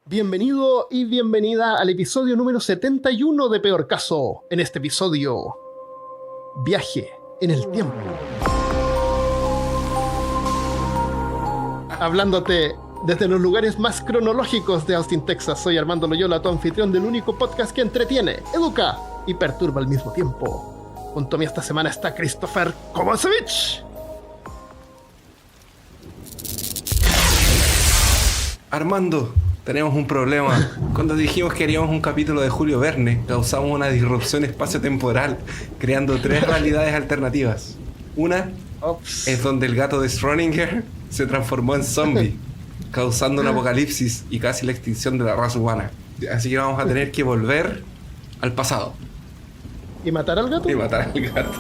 Bienvenido y bienvenida al episodio número 71 de Peor Caso. En este episodio, viaje en el tiempo. Hablándote desde los lugares más cronológicos de Austin, Texas, soy Armando Loyola, tu anfitrión del único podcast que entretiene, educa y perturba al mismo tiempo. Junto a mí esta semana está Christopher Kovacevic. Armando, tenemos un problema. Cuando dijimos que haríamos un capítulo de Julio Verne, causamos una disrupción espacio-temporal, creando 3 realidades alternativas. Una es donde el gato de Schrödinger se transformó en zombie, causando un apocalipsis y casi la extinción de la raza humana. Así que vamos a tener que volver al pasado. ¿Y matar al gato? Y matar al gato.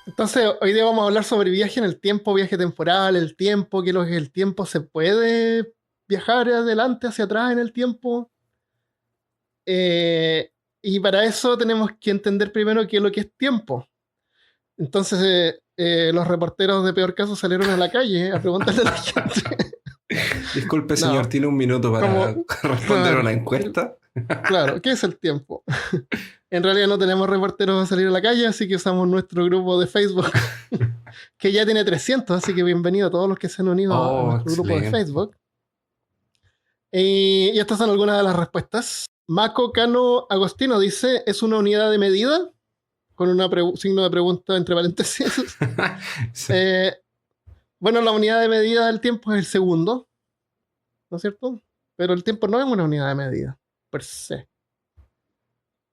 Entonces, hoy día vamos a hablar sobre viaje en el tiempo, viaje temporal, el tiempo, qué es lo que es el tiempo, se puede viajar adelante, hacia atrás en el tiempo. Y para eso tenemos que entender primero qué es lo que es tiempo. Entonces, los reporteros de Peor Caso salieron a la calle a preguntarle a la gente. Disculpe, señor, ¿tiene un minuto para responder a una encuesta? Claro, ¿qué es el tiempo? En realidad no tenemos reporteros a salir a la calle, así que usamos nuestro grupo de Facebook, que ya tiene 300, así que bienvenido a todos los que se han unido a nuestro grupo de Facebook. Y estas son algunas de las respuestas. Mako Cano Agostino dice, ¿es una unidad de medida? Con un signo de pregunta entre paréntesis. Sí. Bueno, la unidad de medida del tiempo es el segundo, ¿no es cierto? Pero el tiempo no es una unidad de medida, per se.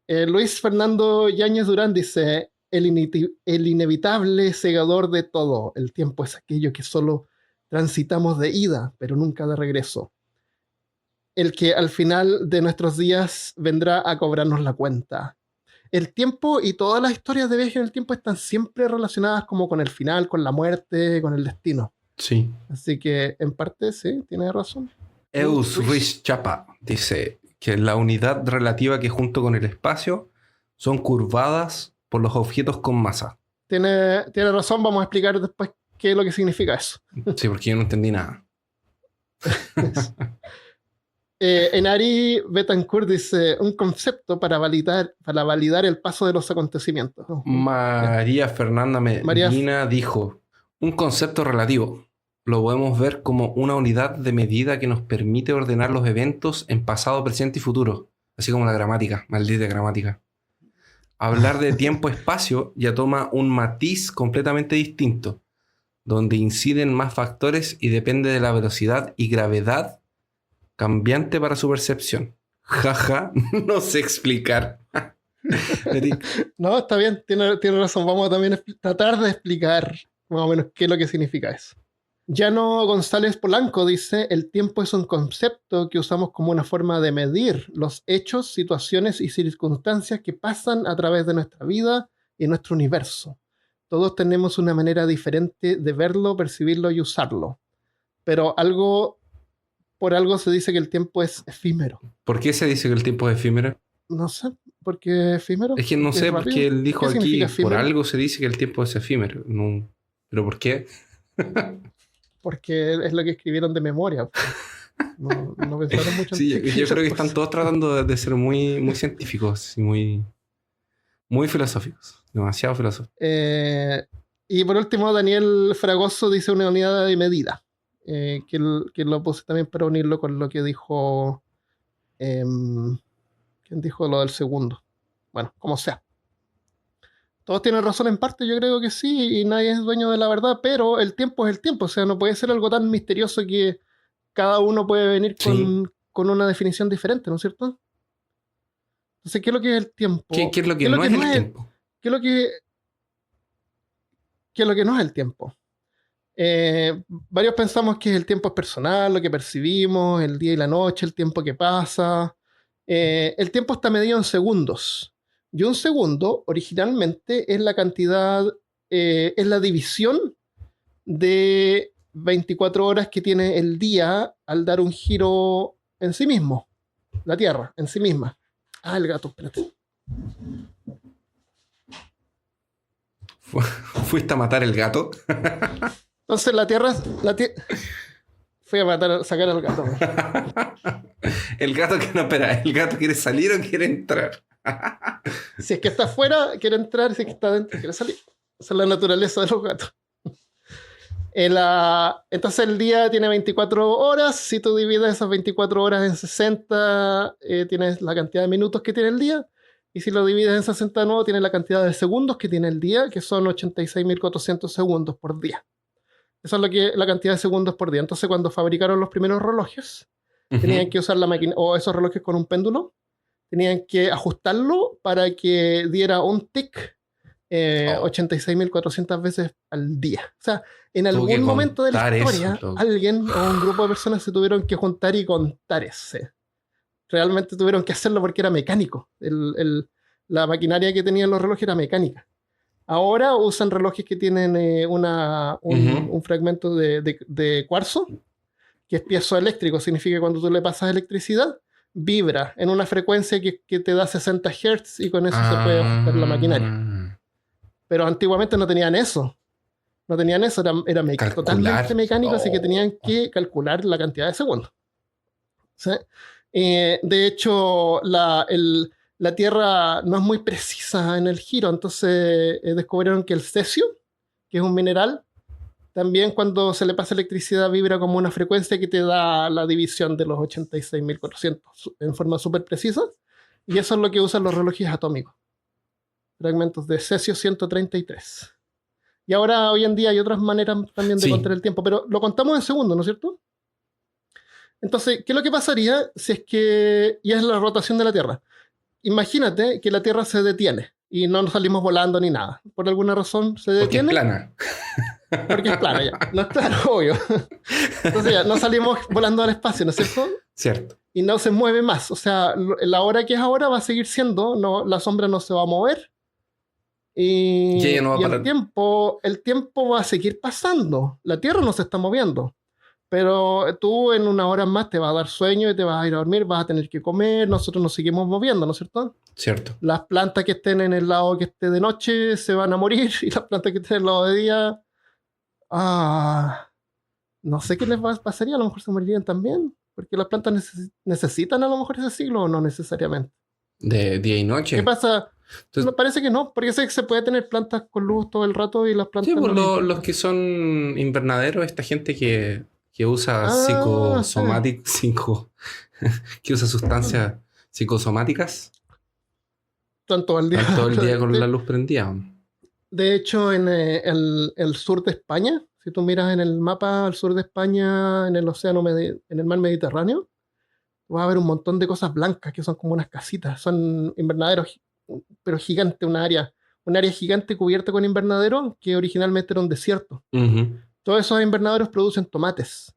Luis Fernando Yáñez Durán dice, el inevitable segador de todo. El tiempo es aquello que solo transitamos de ida, pero nunca de regreso. El que al final de nuestros días vendrá a cobrarnos la cuenta. El tiempo y todas las historias de viaje en el tiempo están siempre relacionadas como con el final, con la muerte, con el destino. Sí. Así que en parte sí, tiene razón. Eus Ruiz Chapa dice que la unidad relativa que junto con el espacio son curvadas por los objetos con masa. Tiene razón, vamos a explicar después qué es lo que significa eso. Sí, porque yo no entendí nada. Enari Betancourt dice, un concepto para validar el paso de los acontecimientos. María Fernanda Medina dijo, un concepto relativo. Lo podemos ver como una unidad de medida que nos permite ordenar los eventos en pasado, presente y futuro. Así como la gramática, maldita gramática. Hablar de tiempo-espacio ya toma un matiz completamente distinto, donde inciden más factores y depende de la velocidad y gravedad cambiante para su percepción. Jaja, no sé explicar. No, está bien, tiene razón. Vamos a también tratar de explicar más o menos qué es lo que significa eso. Llano González Polanco dice, el tiempo es un concepto que usamos como una forma de medir los hechos, situaciones y circunstancias que pasan a través de nuestra vida y nuestro universo. Todos tenemos una manera diferente de verlo, percibirlo y usarlo. Pero por algo se dice que el tiempo es efímero. ¿Por qué se dice que el tiempo es efímero? No sé, ¿por qué efímero? Es que no sé, porque él dijo aquí, por algo se dice que el tiempo es efímero. No, ¿pero por qué? Porque es lo que escribieron de memoria. No pensaron mucho en sí, yo creo que están todos tratando de ser muy, muy científicos y muy, muy filosóficos. Demasiado filosóficos. Y por último, Daniel Fragoso dice una unidad de medida. Que lo puse también para unirlo con lo que dijo... ¿quién dijo lo del segundo? Bueno, como sea. Todos tienen razón en parte, yo creo que sí, y nadie es dueño de la verdad, pero el tiempo es el tiempo, o sea, no puede ser algo tan misterioso que cada uno puede venir con una definición diferente, ¿no es cierto? Entonces, ¿qué es lo que es el tiempo? ¿Qué es lo que no es el tiempo? ¿Qué es lo que no es el tiempo? Varios pensamos que el tiempo es personal, lo que percibimos, el día y la noche, el tiempo que pasa. El tiempo está medido en segundos. Y un segundo, originalmente, es la cantidad, es la división de 24 horas que tiene el día al dar un giro en sí mismo. La Tierra, en sí misma. El gato, espérate. ¿Fuiste a matar el gato? Entonces la Tierra... Fui a sacar al gato. El gato que no, espera, ¿el gato quiere salir o quiere entrar? Si es que está afuera, quiere entrar, si es que está adentro, quiere salir. Esa es la naturaleza de los gatos. Entonces el día tiene 24 horas. Si tú divides esas 24 horas en 60, tienes la cantidad de minutos que tiene el día. Y si lo divides en 60 de nuevo, tienes la cantidad de segundos que tiene el día, que son 86.400 segundos por día. Esa es la cantidad de segundos por día. Entonces, cuando fabricaron los primeros relojes, tenían que usar la máquina, o esos relojes con un péndulo, tenían que ajustarlo para que diera un tic 86.400 veces al día. O sea, en algún momento de la historia, alguien o un grupo de personas se tuvieron que juntar y contar ese. Realmente tuvieron que hacerlo porque era mecánico. La maquinaria que tenían los relojes era mecánica. Ahora usan relojes que tienen un fragmento de cuarzo, que es piezoeléctrico. Significa que cuando tú le pasas electricidad, vibra en una frecuencia que te da 60 Hz y con eso se puede ajustar la maquinaria. Pero antiguamente no tenían eso. No tenían eso, era totalmente mecánico, así que tenían que calcular la cantidad de segundos. ¿Sí? De hecho, la Tierra no es muy precisa en el giro, entonces descubrieron que el cesio, que es un mineral, también cuando se le pasa electricidad vibra como una frecuencia que te da la división de los 86.400 en forma súper precisa, y eso es lo que usan los relojes atómicos. Fragmentos de cesio 133. Y ahora, hoy en día, hay otras maneras también de contar el tiempo, pero lo contamos en segundos, ¿no es cierto? Entonces, ¿qué es lo que pasaría si es que... y es la rotación de la Tierra. Imagínate que la Tierra se detiene y no nos salimos volando ni nada. Por alguna razón se detiene. Porque es plana. Porque es plana, ya. No es claro, obvio. Entonces ya, no salimos volando al espacio, ¿no es cierto? Cierto. Y no se mueve más. O sea, la hora que es ahora va a seguir siendo, la sombra no se va a mover. Y el tiempo va a seguir pasando. La Tierra no se está moviendo. Pero tú en una hora más te va a dar sueño y te vas a ir a dormir, vas a tener que comer, nosotros nos seguimos moviendo, ¿no es cierto? Cierto. Las plantas que estén en el lado que esté de noche se van a morir y las plantas que estén en el lado de día, no sé qué les pasaría, a lo mejor se morirían también, porque las plantas necesitan a lo mejor ese ciclo o no necesariamente. De día y noche. ¿Qué pasa? Entonces, parece que no, porque sé que se puede tener plantas con luz todo el rato y las plantas... Sí, pues los que son invernaderos, esta gente que usa que usa sustancias psicosomáticas. Tanto el día con la luz prendida. De hecho, en el sur de España, si tú miras en el mapa al sur de España, en el en el mar Mediterráneo, vas a ver un montón de cosas blancas que son como unas casitas. Son invernaderos, pero gigantes, un área gigante cubierta con invernaderos que originalmente era un desierto. Todos esos invernaderos producen tomates.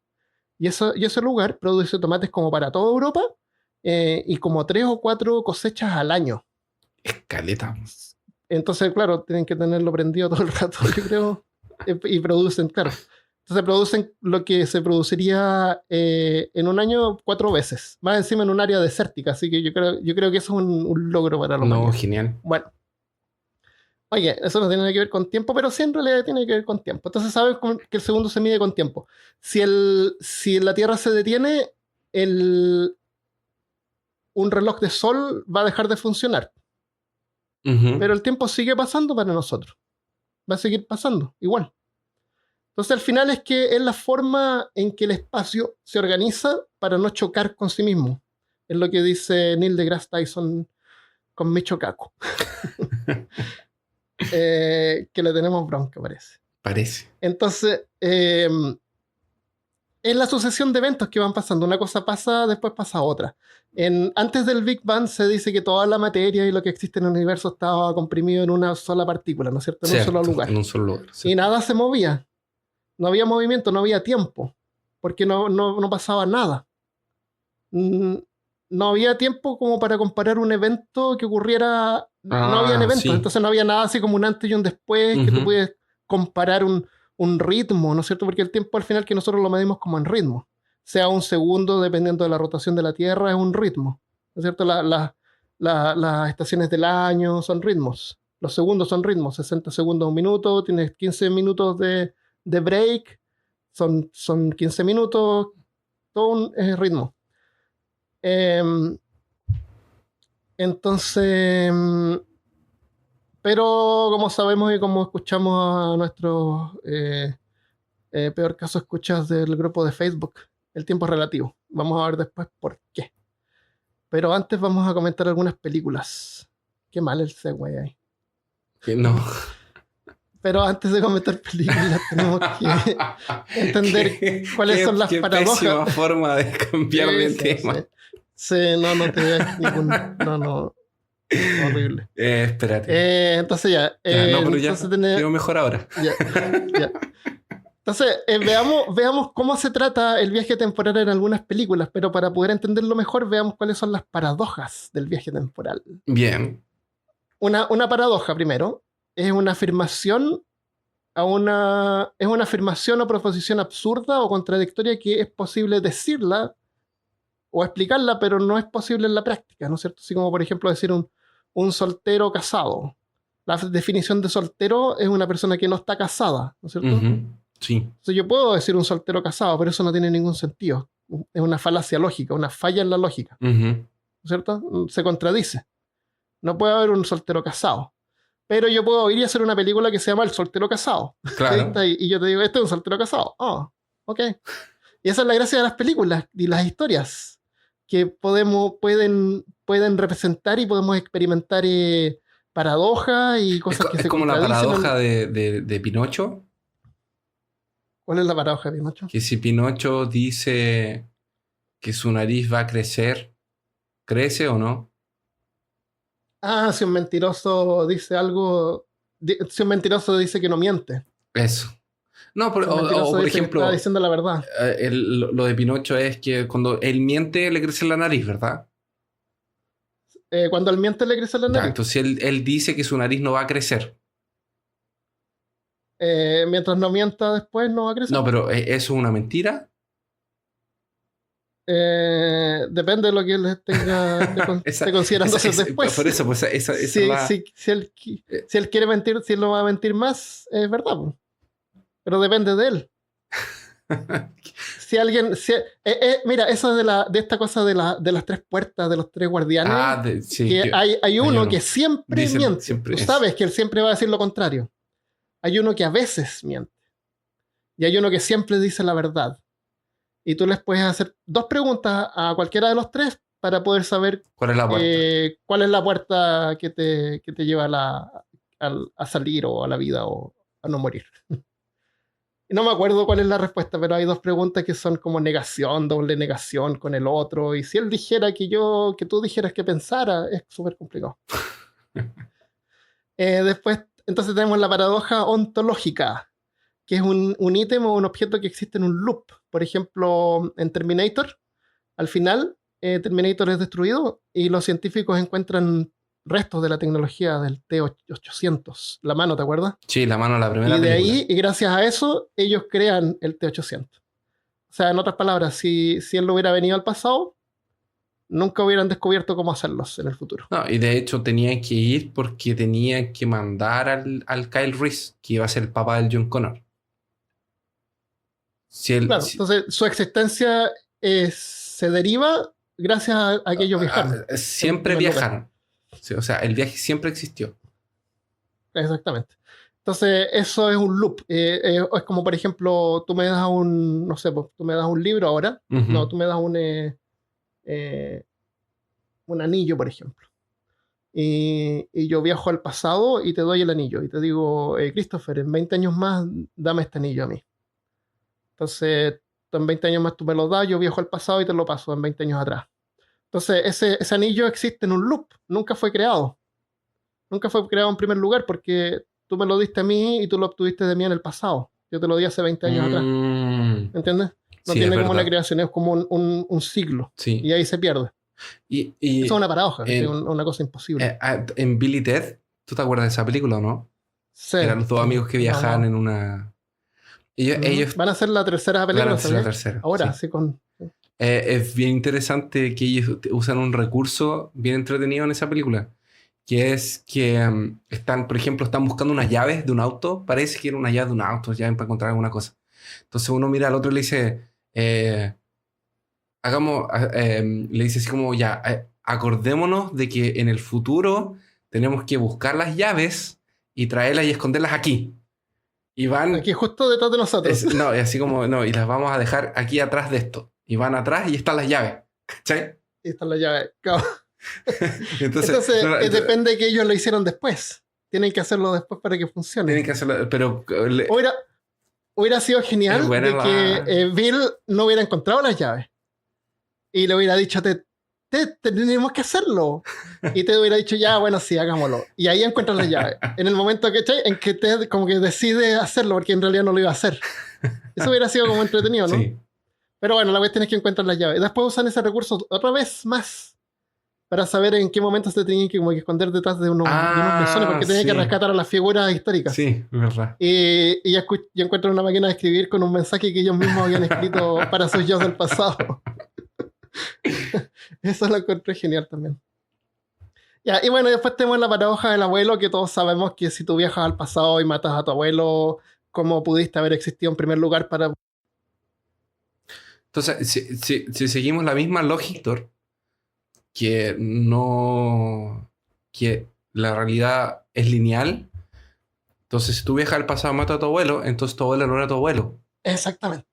Y ese lugar produce tomates como para toda Europa y como 3 o 4 cosechas al año. Escaleta. Entonces, claro, tienen que tenerlo prendido todo el rato, yo creo. Y producen, claro. Entonces producen lo que se produciría en un año 4 veces. Más encima en un área desértica. Así que yo creo que eso es un logro para los No, humanos. genial. Bueno. Oye, eso no tiene nada que ver con tiempo, pero sí en realidad tiene que ver con tiempo. Entonces sabes que el segundo se mide con tiempo. Si la Tierra se detiene, un reloj de sol va a dejar de funcionar. Pero el tiempo sigue pasando para nosotros. Va a seguir pasando, igual. Entonces al final es que es la forma en que el espacio se organiza para no chocar con sí mismo. Es lo que dice Neil deGrasse Tyson con Michio Kaku. Que le tenemos bronca, parece. Entonces, es la sucesión de eventos que van pasando. Una cosa pasa, después pasa otra. Antes del Big Bang se dice que toda la materia y lo que existe en el universo estaba comprimido en una sola partícula, ¿no es cierto? En un solo lugar. En un solo lugar. Y nada se movía. No había movimiento, no había tiempo. Porque no pasaba nada. No había tiempo como para comparar un evento que ocurriera. No había eventos, entonces no había nada así como un antes y un después que tú puedes comparar un ritmo, ¿no es cierto? Porque el tiempo al final que nosotros lo medimos como en ritmo. Sea un segundo, dependiendo de la rotación de la Tierra, es un ritmo, ¿no es cierto? Las estaciones del año son ritmos. Los segundos son ritmos, 60 segundos a un minuto, tienes 15 minutos de break, son 15 minutos, todo un ritmo. Entonces, pero como sabemos y como escuchamos a nuestros peor caso escuchas del grupo de Facebook, el tiempo es relativo. Vamos a ver después por qué. Pero antes vamos a comentar algunas películas. Qué mal el segue ahí. Que no. Pero antes de comentar películas tenemos que entender cuáles son las paradojas. Qué pésima forma de cambiar de tema. Sí, no te veas ningún... No. Horrible. Espérate. Entonces ya. No, pero ya entonces quiero mejor ahora. Ya. Entonces, veamos cómo se trata el viaje temporal en algunas películas, pero para poder entenderlo mejor, veamos cuáles son las paradojas del viaje temporal. Bien. Una paradoja, primero, es una afirmación o proposición absurda o contradictoria que es posible decirla o explicarla, pero no es posible en la práctica, ¿no es cierto? Así como, por ejemplo, decir un soltero casado. La definición de soltero es una persona que no está casada, ¿no es cierto? Sí. Entonces yo puedo decir un soltero casado, pero eso no tiene ningún sentido. Es una falacia lógica, una falla en la lógica. ¿No es cierto? Se contradice. No puede haber un soltero casado. Pero yo puedo ir y hacer una película que se llama El soltero casado. Claro. Y yo te digo, este es un soltero casado. Oh, ok. Y esa es la gracia de las películas y las historias. Que pueden representar y podemos experimentar paradojas y cosas que se contradicen. Es como la paradoja de Pinocho. ¿Cuál es la paradoja de Pinocho? Que si Pinocho dice que su nariz va a crecer, ¿crece o no? Ah, si un mentiroso dice algo... Si un mentiroso dice que no miente. Eso. No, por ejemplo... Está diciendo la verdad. Lo de Pinocho es que cuando él miente le crece la nariz, ¿verdad? Cuando él miente le crece la nariz. Ya, entonces él dice que su nariz no va a crecer. Mientras no mienta después no va a crecer. No, pero ¿eso es una mentira? Depende de lo que él esté considerando hacer después. Por eso, pues si él quiere mentir, si él no va a mentir más, es verdad. Pero depende de él. Si alguien... mira, eso de esta cosa de las tres puertas, de los tres guardianes, que hay uno que siempre miente. Tú sabes que él siempre va a decir lo contrario. Hay uno que a veces miente. Y hay uno que siempre dice la verdad. Y tú les puedes hacer 2 preguntas a cualquiera de los 3 para poder saber cuál es la puerta, que te lleva a salir o a la vida o a no morir. Y no me acuerdo cuál es la respuesta, pero hay 2 preguntas que son como negación, doble negación con el otro. Y si él dijera que tú dijeras que pensara, es súper complicado. Después, entonces tenemos la paradoja ontológica, que es un ítem o un objeto que existe en un loop. Por ejemplo, en Terminator, al final, Terminator es destruido y los científicos encuentran restos de la tecnología del T-800. La mano, ¿te acuerdas? Sí, la mano, la primera película. Ahí, y gracias a eso, ellos crean el T-800. O sea, en otras palabras, si él no hubiera venido al pasado, nunca hubieran descubierto cómo hacerlos en el futuro. No, y de hecho tenían que ir porque tenían que mandar al Kyle Reese, que iba a ser el papá del John Connor. Entonces su existencia se deriva gracias a que ellos viajaron. Siempre viajaron. Sí, o sea, el viaje siempre existió. Exactamente. Entonces, eso es un loop. Es como, por ejemplo, tú me das tú me das un libro ahora. No, tú me das un anillo, por ejemplo. Y yo viajo al pasado y te doy el anillo. Y te digo, Christopher, en 20 años más, dame este anillo a mí. Entonces, en 20 años más tú me lo das, yo viajo al pasado y te lo paso en 20 años atrás. Entonces, ese anillo existe en un loop. Nunca fue creado. Nunca fue creado en primer lugar porque tú me lo diste a mí y tú lo obtuviste de mí en el pasado. Yo te lo di hace 20 años atrás. ¿Entiendes? No tiene como una creación, es como un siglo. Sí. Y ahí se pierde. Eso es una paradoja, es una cosa imposible. En Bill y Ted, ¿tú te acuerdas de esa película o no? Sí. Eran los 2 amigos que viajaban en una... Ellos van a hacer la tercera película. Ahora, sí. Sí. Es bien interesante que ellos usan un recurso bien entretenido en esa película, que es que están, por ejemplo, están buscando unas llaves de un auto. Parece que era una llave de un auto, llaves para encontrar alguna cosa. Entonces uno mira al otro y le dice, le dice así como, ya, acordémonos de que en el futuro tenemos que buscar las llaves y traerlas y esconderlas aquí. Y van... Aquí justo detrás de nosotros. No, y así como, no, y las vamos a dejar aquí atrás de esto. Y van atrás y están las llaves. ¿Cachai? Y están las llaves. Entonces depende de que ellos lo hicieron después. Tienen que hacerlo después para que funcione. Tienen que hacerlo, pero... Hubiera sido genial de que Bill no hubiera encontrado las llaves. Y le hubiera dicho, tenemos que hacerlo. Y te hubiera dicho, ya, bueno, sí, hagámoslo. Y ahí encuentras las llaves. En el momento en que Ted como que decide hacerlo, porque en realidad no lo iba a hacer. Eso hubiera sido como entretenido, ¿no? Sí. Pero bueno, la cuestión es que encuentran las llaves. Después usan ese recurso otra vez más para saber en qué momento se tenían que, como que esconder detrás de unos mesones, porque tenían que rescatar a las figuras históricas. Sí, verdad. Y ya encuentran una máquina de escribir con un mensaje que ellos mismos habían escrito para sus yo del pasado. Eso lo encontré genial también. Ya, y bueno, después tenemos la paradoja del abuelo, que todos sabemos que si tú viajas al pasado y matas a tu abuelo, ¿cómo pudiste haber existido en primer lugar para...? Entonces, si seguimos la misma lógica, que la realidad es lineal, entonces si tú viajas al pasado y matas a tu abuelo, entonces tu abuelo no era tu abuelo. Exactamente.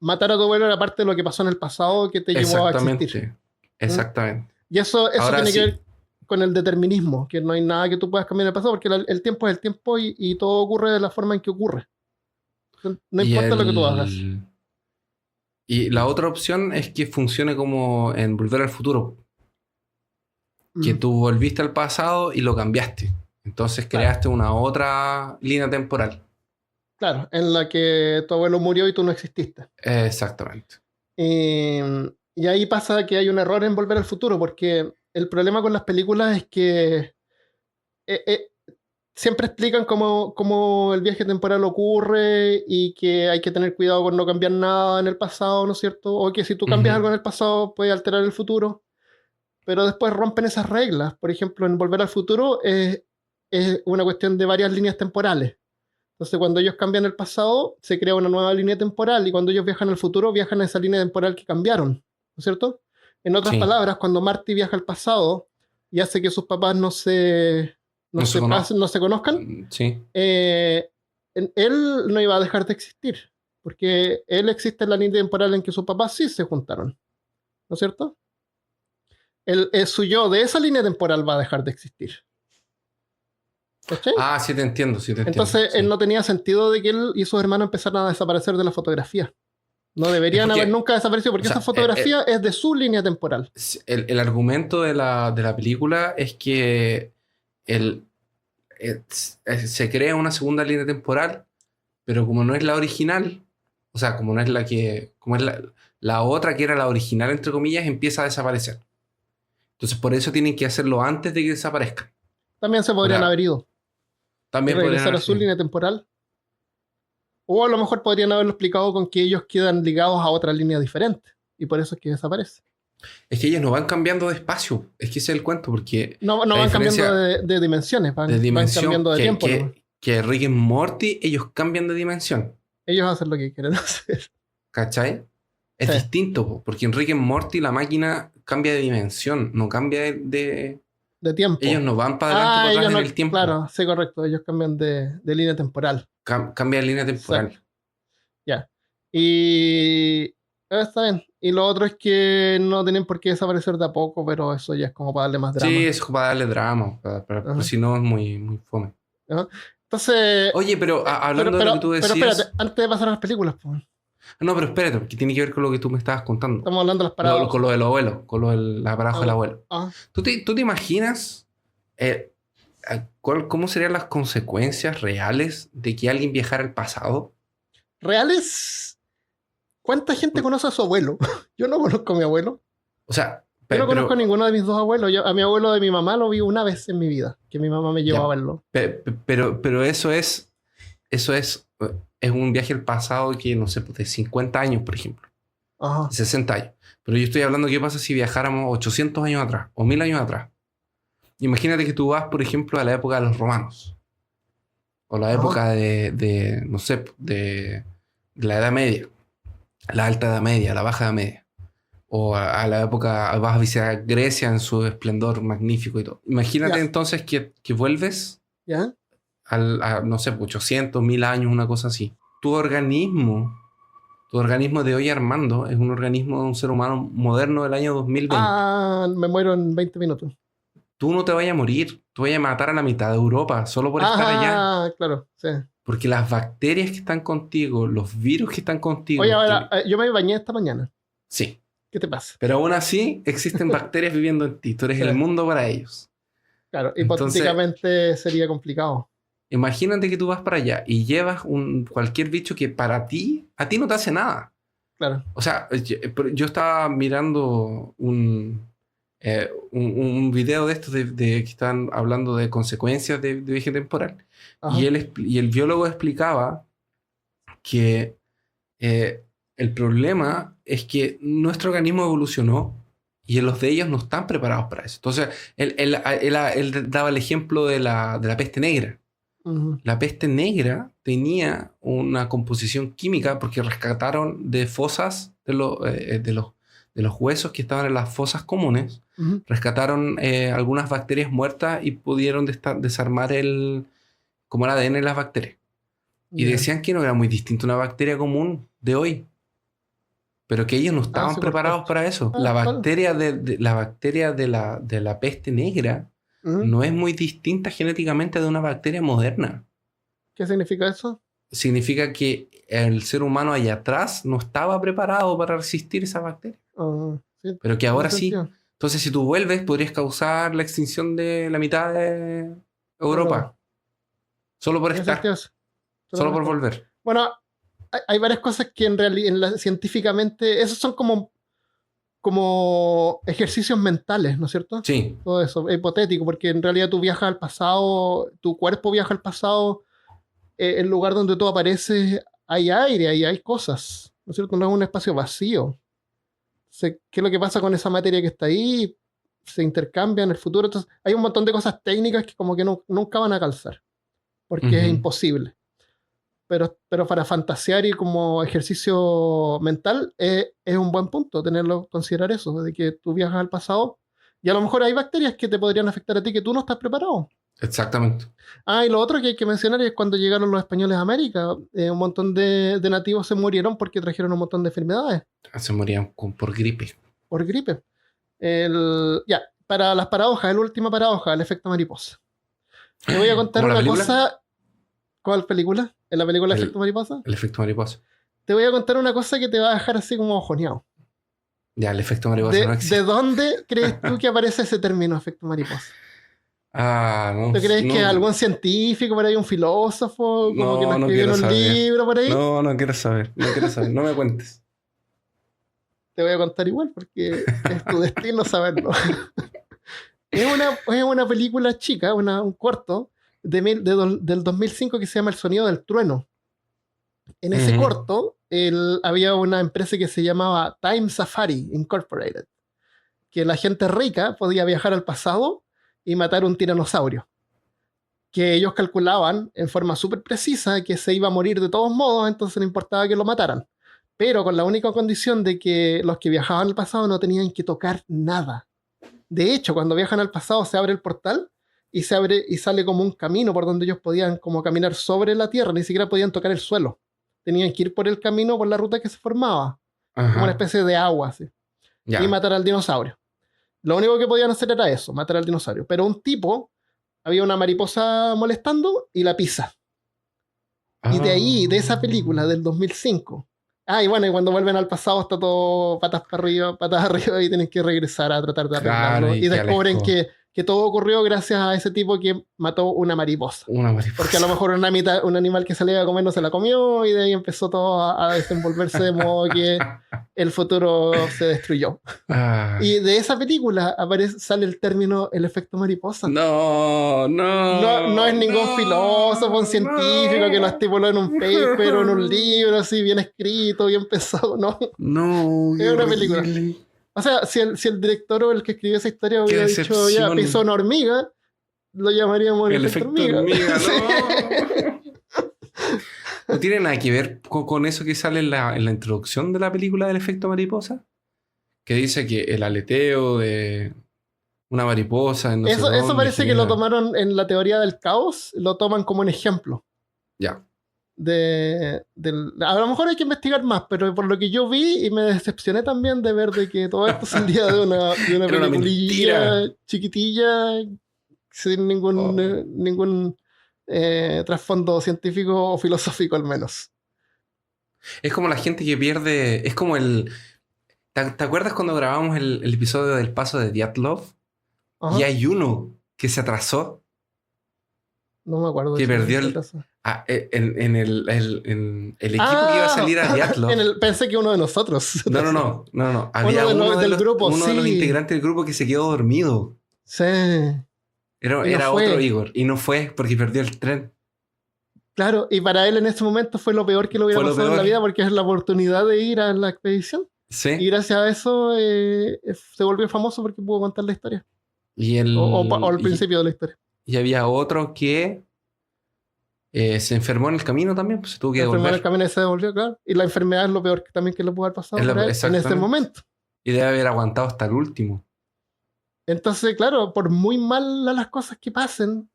Matar a tu abuelo era parte de lo que pasó en el pasado que te llevó a existir. Exactamente. Y eso tiene que ver con el determinismo, que no hay nada que tú puedas cambiar en el pasado, porque el tiempo es el tiempo y todo ocurre de la forma en que ocurre. No importa lo que tú hagas. Y la otra opción es que funcione como en Volver al Futuro. Que tú volviste al pasado y lo cambiaste. Entonces creaste una otra línea temporal. Claro, en la que tu abuelo murió y tú no exististe. Exactamente. Y ahí pasa que hay un error en Volver al Futuro, porque el problema con las películas es que siempre explican cómo el viaje temporal ocurre y que hay que tener cuidado con no cambiar nada en el pasado, ¿no es cierto? O que si tú cambias algo en el pasado puede alterar el futuro. Pero después rompen esas reglas. Por ejemplo, en Volver al Futuro es una cuestión de varias líneas temporales. Entonces, cuando ellos cambian el pasado, se crea una nueva línea temporal, y cuando ellos viajan al futuro, viajan a esa línea temporal que cambiaron, ¿no es cierto? En otras palabras, cuando Marty viaja al pasado y hace que sus papás no se conozcan, él no iba a dejar de existir, porque él existe en la línea temporal en que sus papás sí se juntaron, ¿no es cierto? Su yo de esa línea temporal va a dejar de existir. ¿Cachai? Sí te entiendo. Entonces, no tenía sentido de que él y sus hermanos empezaran a desaparecer de la fotografía. No deberían haber nunca desaparecido, porque esa fotografía es de su línea temporal. El argumento de la película es que se crea una segunda línea temporal, pero como no es la original, o sea, como no es la que... como es la otra que era la original, entre comillas, empieza a desaparecer. Entonces, por eso tienen que hacerlo antes de que desaparezcan. También se podrían haber ido. También regresar a su línea temporal. O a lo mejor podrían haberlo explicado con que ellos quedan ligados a otra línea diferente. Y por eso es que desaparece. Es que ellos no van cambiando de espacio. Es que ese es el cuento, porque... No van cambiando de dimensiones. Van cambiando de tiempo. Que Rick y Morty, ellos cambian de dimensión. Ellos hacen lo que quieren hacer. ¿Cachai? Es distinto, porque en Rick y Morty la máquina cambia de dimensión, no cambia de tiempo. Ellos no van para adelante para atrás en el tiempo. Claro, sí, correcto. Ellos cambian de línea temporal. Cambia de línea temporal. Exacto. Ya. Y... está bien. Y lo otro es que no tienen por qué desaparecer de a poco, pero eso ya es como para darle más drama. Sí, es como para darle drama. Pero si no es muy, muy fome. Entonces... Oye, pero hablando de lo que tú decías... Pero espérate, antes de pasar a las películas, pues... No, pero espérate, porque tiene que ver con lo que tú me estabas contando. Estamos hablando de las paradojas. Con lo del abuelo, con lo de la paradoja del abuelo. ¿Tú te imaginas cómo serían las consecuencias reales de que alguien viajara al pasado? ¿Reales? ¿Cuánta gente conoce a su abuelo? Yo no conozco a mi abuelo. O sea... Yo no conozco a ninguno de mis dos abuelos. A mi abuelo de mi mamá lo vi una vez en mi vida, que mi mamá me llevó a verlo. Pero eso es un viaje al pasado que, no sé, de 50 años, por ejemplo. Ajá. 60 años. Pero yo estoy hablando qué pasa si viajáramos 800 años atrás o 1000 años atrás. Imagínate que tú vas, por ejemplo, a la época de los romanos. O la época no sé, de la Edad Media. La Alta Edad Media, la Baja Edad Media. O a la época, vas a visitar Grecia en su esplendor magnífico y todo. Imagínate entonces que vuelves no sé, 800, 1000 años, una cosa así. Tu organismo de hoy, Armando, es un organismo de un ser humano moderno del año 2020. Me muero en 20 minutos. Tú no te vayas a morir, tú vayas a matar a la mitad de Europa solo por estar allá. Claro, sí. Porque las bacterias que están contigo, los virus que están contigo... Oye, ahora, yo me bañé esta mañana. Sí. ¿Qué te pasa? Pero aún así existen bacterias viviendo en ti. Tú eres el mundo para ellos. Claro, hipotéticamente sería complicado. Imagínate que tú vas para allá y llevas cualquier bicho que a ti no te hace nada. Claro. O sea, yo estaba mirando un video de estos de que están hablando de consecuencias de viaje temporal. Y el biólogo explicaba que el problema es que nuestro organismo evolucionó y los de ellos no están preparados para eso. Entonces, él daba el ejemplo de la peste negra. Uh-huh. La peste negra tenía una composición química porque rescataron de fosas de los huesos que estaban en las fosas comunes. Uh-huh. Rescataron algunas bacterias muertas y pudieron desarmar como el ADN de las bacterias. Y decían que no era muy distinto una bacteria común de hoy. Pero que ellos no estaban preparados para eso. La bacteria de la peste negra no es muy distinta genéticamente de una bacteria moderna. ¿Qué significa eso? Significa que el ser humano allá atrás no estaba preparado para resistir esa bacteria. Sí, pero que ahora sí. Entonces, si tú vuelves, podrías causar la extinción de la mitad de Europa. Solo por estar. Solo por volver. Bueno, hay varias cosas que en realidad científicamente, esos son como ejercicios mentales, ¿no es cierto? Sí. Todo eso, es hipotético, porque en realidad tú viajas al pasado, tu cuerpo viaja al pasado, el lugar donde tú apareces hay aire, y hay cosas, ¿no es cierto? No es un espacio vacío. ¿Qué es lo que pasa con esa materia que está ahí? Se intercambia en el futuro. Entonces, hay un montón de cosas técnicas que como que nunca van a calzar, porque es imposible. Pero para fantasear y como ejercicio mental es un buen punto considerar eso, de que tú viajas al pasado y a lo mejor hay bacterias que te podrían afectar a ti que tú no estás preparado. Exactamente. Y lo otro que hay que mencionar es cuando llegaron los españoles a América, un montón de nativos se murieron porque trajeron un montón de enfermedades. Se morían por gripe. Por gripe. Para las paradojas, la última paradoja, el efecto mariposa. Te voy a contar una cosa. ¿Cuál película? ¿En la película Efecto Mariposa? El efecto mariposa. Te voy a contar una cosa que te va a dejar así como ojoneado. Ya, el efecto mariposa no existe. ¿De dónde crees tú que aparece ese término, efecto mariposa? No. ¿Tú crees que algún científico por ahí, un filósofo, como que lo escribió en un libro por ahí? No quiero saber. No me cuentes. Te voy a contar igual porque es tu destino saberlo. Es una película chica, un corto, del 2005 que se llama El sonido del trueno. En ese corto había una empresa que se llamaba Time Safari Incorporated, que la gente rica podía viajar al pasado y matar un tiranosaurio, que ellos calculaban en forma súper precisa que se iba a morir de todos modos, entonces no importaba que lo mataran, pero con la única condición de que los que viajaban al pasado no tenían que tocar nada. De hecho, cuando viajan al pasado se abre el portal y sale como un camino por donde ellos podían como caminar sobre la tierra, ni siquiera podían tocar el suelo. Tenían que ir por el camino, por la ruta que se formaba. Como una especie de agua, así. Y matar al dinosaurio. Lo único que podían hacer era eso, matar al dinosaurio. Pero un tipo, había una mariposa molestando y la pisa. Y de ahí, de esa película del 2005. Y cuando vuelven al pasado está todo patas arriba y tienen que regresar a tratar de arreglarlo. Y descubren que que todo ocurrió gracias a ese tipo que mató una mariposa. Una mariposa. Porque a lo mejor un animal que se le iba a comer no se la comió y de ahí empezó todo a desenvolverse de modo que el futuro se destruyó. Y de esa película sale el término el efecto mariposa. No es ningún filósofo, un científico que lo estipuló en un paper o en un libro así bien escrito, bien pensado, no. Es una película. O sea, si el director o el que escribió esa historia hubiera dicho, ya pisó una hormiga, lo llamaríamos el efecto hormiga. ¿No tiene nada que ver con eso que sale en la introducción de la película del efecto mariposa? Que dice que el aleteo de una mariposa... Eso parece que lo tomaron en la teoría del caos, lo toman como un ejemplo. Ya. A lo mejor hay que investigar más, pero por lo que yo vi y me decepcioné también de ver de que todo esto salía de una peliculilla chiquitilla sin ningún trasfondo científico o filosófico al menos. Es como la gente que pierde... Es como el... ¿Te acuerdas cuando grabamos el episodio del paso de Dyatlov? Ajá. Y hay uno que se atrasó. No me acuerdo. Que perdió el equipo que iba a salir a Dyatlov. Pensé que uno de nosotros. No. Había uno de los integrantes del grupo que se quedó dormido. Sí. Era otro Igor. Y no fue porque perdió el tren. Claro, y para él en ese momento fue lo peor que le hubiera pasado en la vida porque es la oportunidad de ir a la expedición. Sí. Y gracias a eso se volvió famoso porque pudo contar la historia. Y o al principio de la historia. Y había otro que se enfermó en el camino también, pues se tuvo que devolver. Se enfermó en el camino y se devolvió, claro. Y la enfermedad es lo peor que también que le pudo haber pasado en ese momento. Y debe haber aguantado hasta el último. Entonces, claro, por muy mal las cosas que pasen,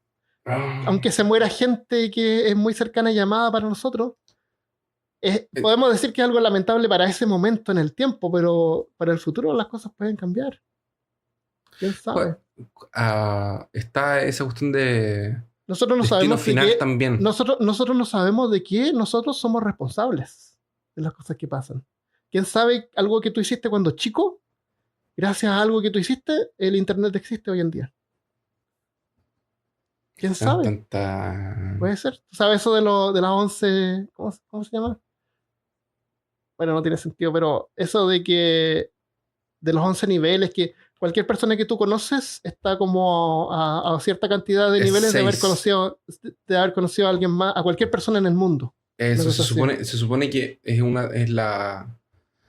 aunque se muera gente que es muy cercana y llamada para nosotros, podemos decir que es algo lamentable para ese momento en el tiempo, pero para el futuro las cosas pueden cambiar. ¿Quién sabe? Está esa cuestión de nosotros no sabemos final también. Nosotros no sabemos de qué nosotros somos responsables de las cosas que pasan. ¿Quién sabe algo que tú hiciste cuando chico? Gracias a algo que tú hiciste, el internet existe hoy en día. ¿Quién sabe? Puede ser. ¿Tú sabes eso de las 11? ¿Cómo se llama? Bueno, no tiene sentido, pero eso de que de los 11 niveles, que cualquier persona que tú conoces está como a cierta cantidad de niveles de haber conocido a alguien más, a cualquier persona en el mundo. Eso se supone que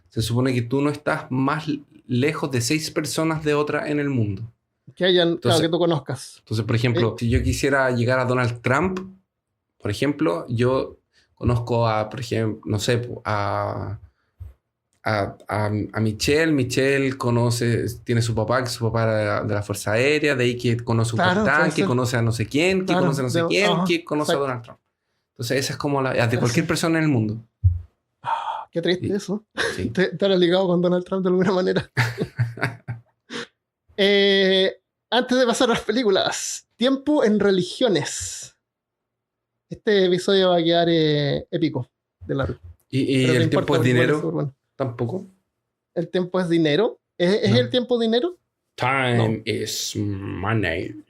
se supone que tú no estás más lejos de 6 personas de otra en el mundo. Claro, que tú conozcas. Entonces, por ejemplo, si yo quisiera llegar a Donald Trump, por ejemplo, yo conozco por ejemplo, no sé, a Michelle. Michelle tiene su papá, que su papá era de la Fuerza Aérea, de ahí que conoce un capitán, que conoce a no sé quién, que conoce a no sé quién, que conoce a Donald Trump. Entonces, esa es como la de cualquier persona en el mundo. Qué triste eso. Sí. Estar ligado con Donald Trump de alguna manera. Antes de pasar a las películas, tiempo en religiones. Este episodio va a quedar épico de largo. ¿Y el tiempo es dinero? ¿Tampoco? ¿El tiempo es dinero? ¿Es el tiempo dinero? Time is money.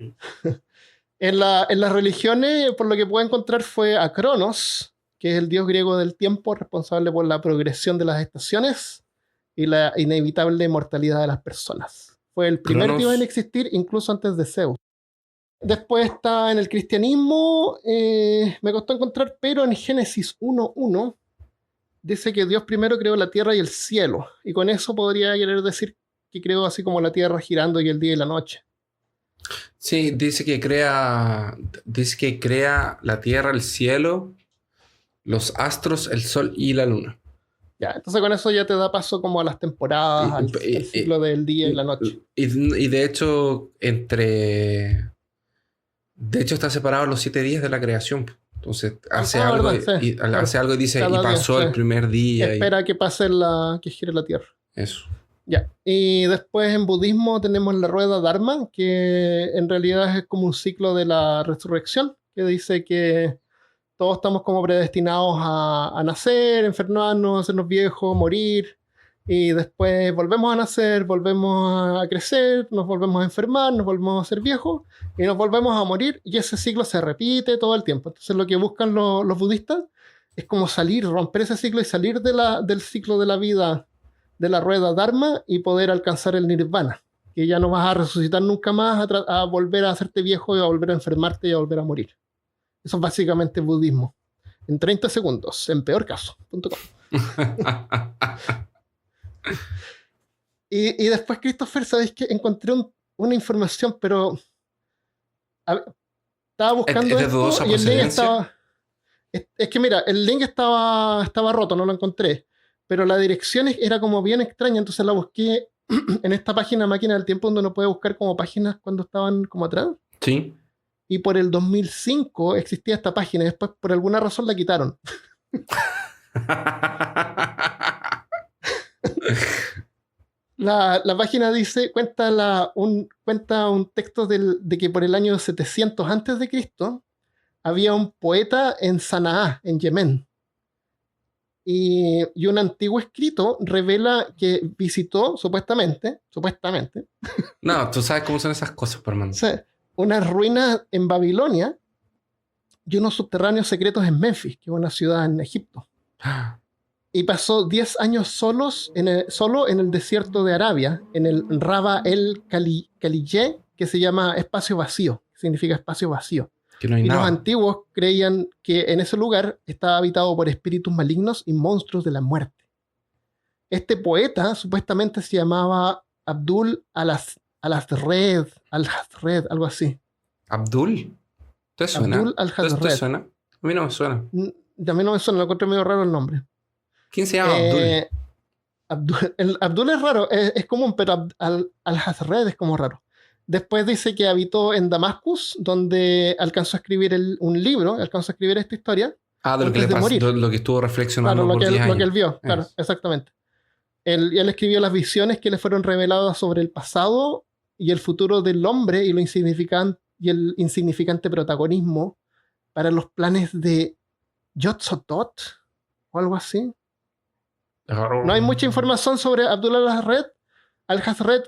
En las religiones, por lo que puedo encontrar, fue a Cronos, que es el dios griego del tiempo, responsable por la progresión de las estaciones y la inevitable mortalidad de las personas. Fue el primer dios en existir, incluso antes de Zeus. Después está en el cristianismo, me costó encontrar, pero en Génesis 1:1 dice que Dios primero creó la tierra y el cielo, y con eso podría querer decir que creó así como la tierra girando y el día y la noche. Sí, dice que crea la tierra, el cielo, los astros, el sol y la luna. Ya, entonces con eso ya te da paso como a las temporadas, al ciclo del día y la noche. Y de hecho, está separado los 7 días de la creación. Entonces hace algo y dice, y pasó el primer día. Espera que pase que gire la tierra. Eso. Ya. Y después en budismo tenemos la rueda Dharma, que en realidad es como un ciclo de la resurrección, que dice que todos estamos como predestinados a nacer, enfermarnos, hacernos viejos, morir, Y después volvemos a nacer, volvemos a crecer, nos volvemos a enfermar, nos volvemos a ser viejos y nos volvemos a morir, y ese ciclo se repite todo el tiempo. Entonces lo que buscan los budistas es como salir, romper ese ciclo y salir del ciclo de la vida, de la rueda Dharma, y poder alcanzar el nirvana, que ya no vas a resucitar nunca más, a volver a hacerte viejo y a volver a enfermarte y a volver a morir. Eso es básicamente budismo. En 30 segundos, en peor caso.com. Y después, Christopher, ¿sabéis qué? Encontré una información, pero estaba buscando ¿Es de dudosa y el link procedencia? estaba... Es que mira, el link estaba roto, no lo encontré, pero la dirección era como bien extraña, entonces la busqué en esta página Máquina del Tiempo, donde uno puede buscar como páginas cuando estaban como atrás. Sí. Y por el 2005 existía esta página, y después por alguna razón la quitaron. La página dice, cuenta un texto de que por el año 700 antes de Cristo había un poeta en Sanaa, en Yemen. Y un antiguo escrito revela que visitó, supuestamente, No, tú sabes cómo son esas cosas, hermano. unas ruinas en Babilonia y unos subterráneos secretos en Memphis, que es una ciudad en Egipto. Y pasó 10 años solo en el desierto de Arabia, en el Raba el Khalilye, que se llama espacio vacío, que significa espacio vacío. Que no hay y nada. Los antiguos creían que en ese lugar estaba habitado por espíritus malignos y monstruos de la muerte. Este poeta supuestamente se llamaba Abdul al-Hazred, algo así. ¿Abdul? ¿Te suena? Abdul al-Hazred. ¿Te suena? A mí no me suena. A mí no me suena, lo encontré medio raro el nombre. ¿Quién se llama Abdul? Abdul es raro, es común, pero al-Hazred es como raro. Después dice que habitó en Damascus, donde alcanzó a escribir alcanzó a escribir esta historia. De lo que le pasó, lo que estuvo reflexionando claro, por 10 años. Lo que él vio, claro, exactamente. Él escribió las visiones que le fueron reveladas sobre el pasado y el futuro del hombre y el insignificante protagonismo para los planes de Yog-Sothoth o algo así. No hay mucha información sobre Abdul al-Hazred,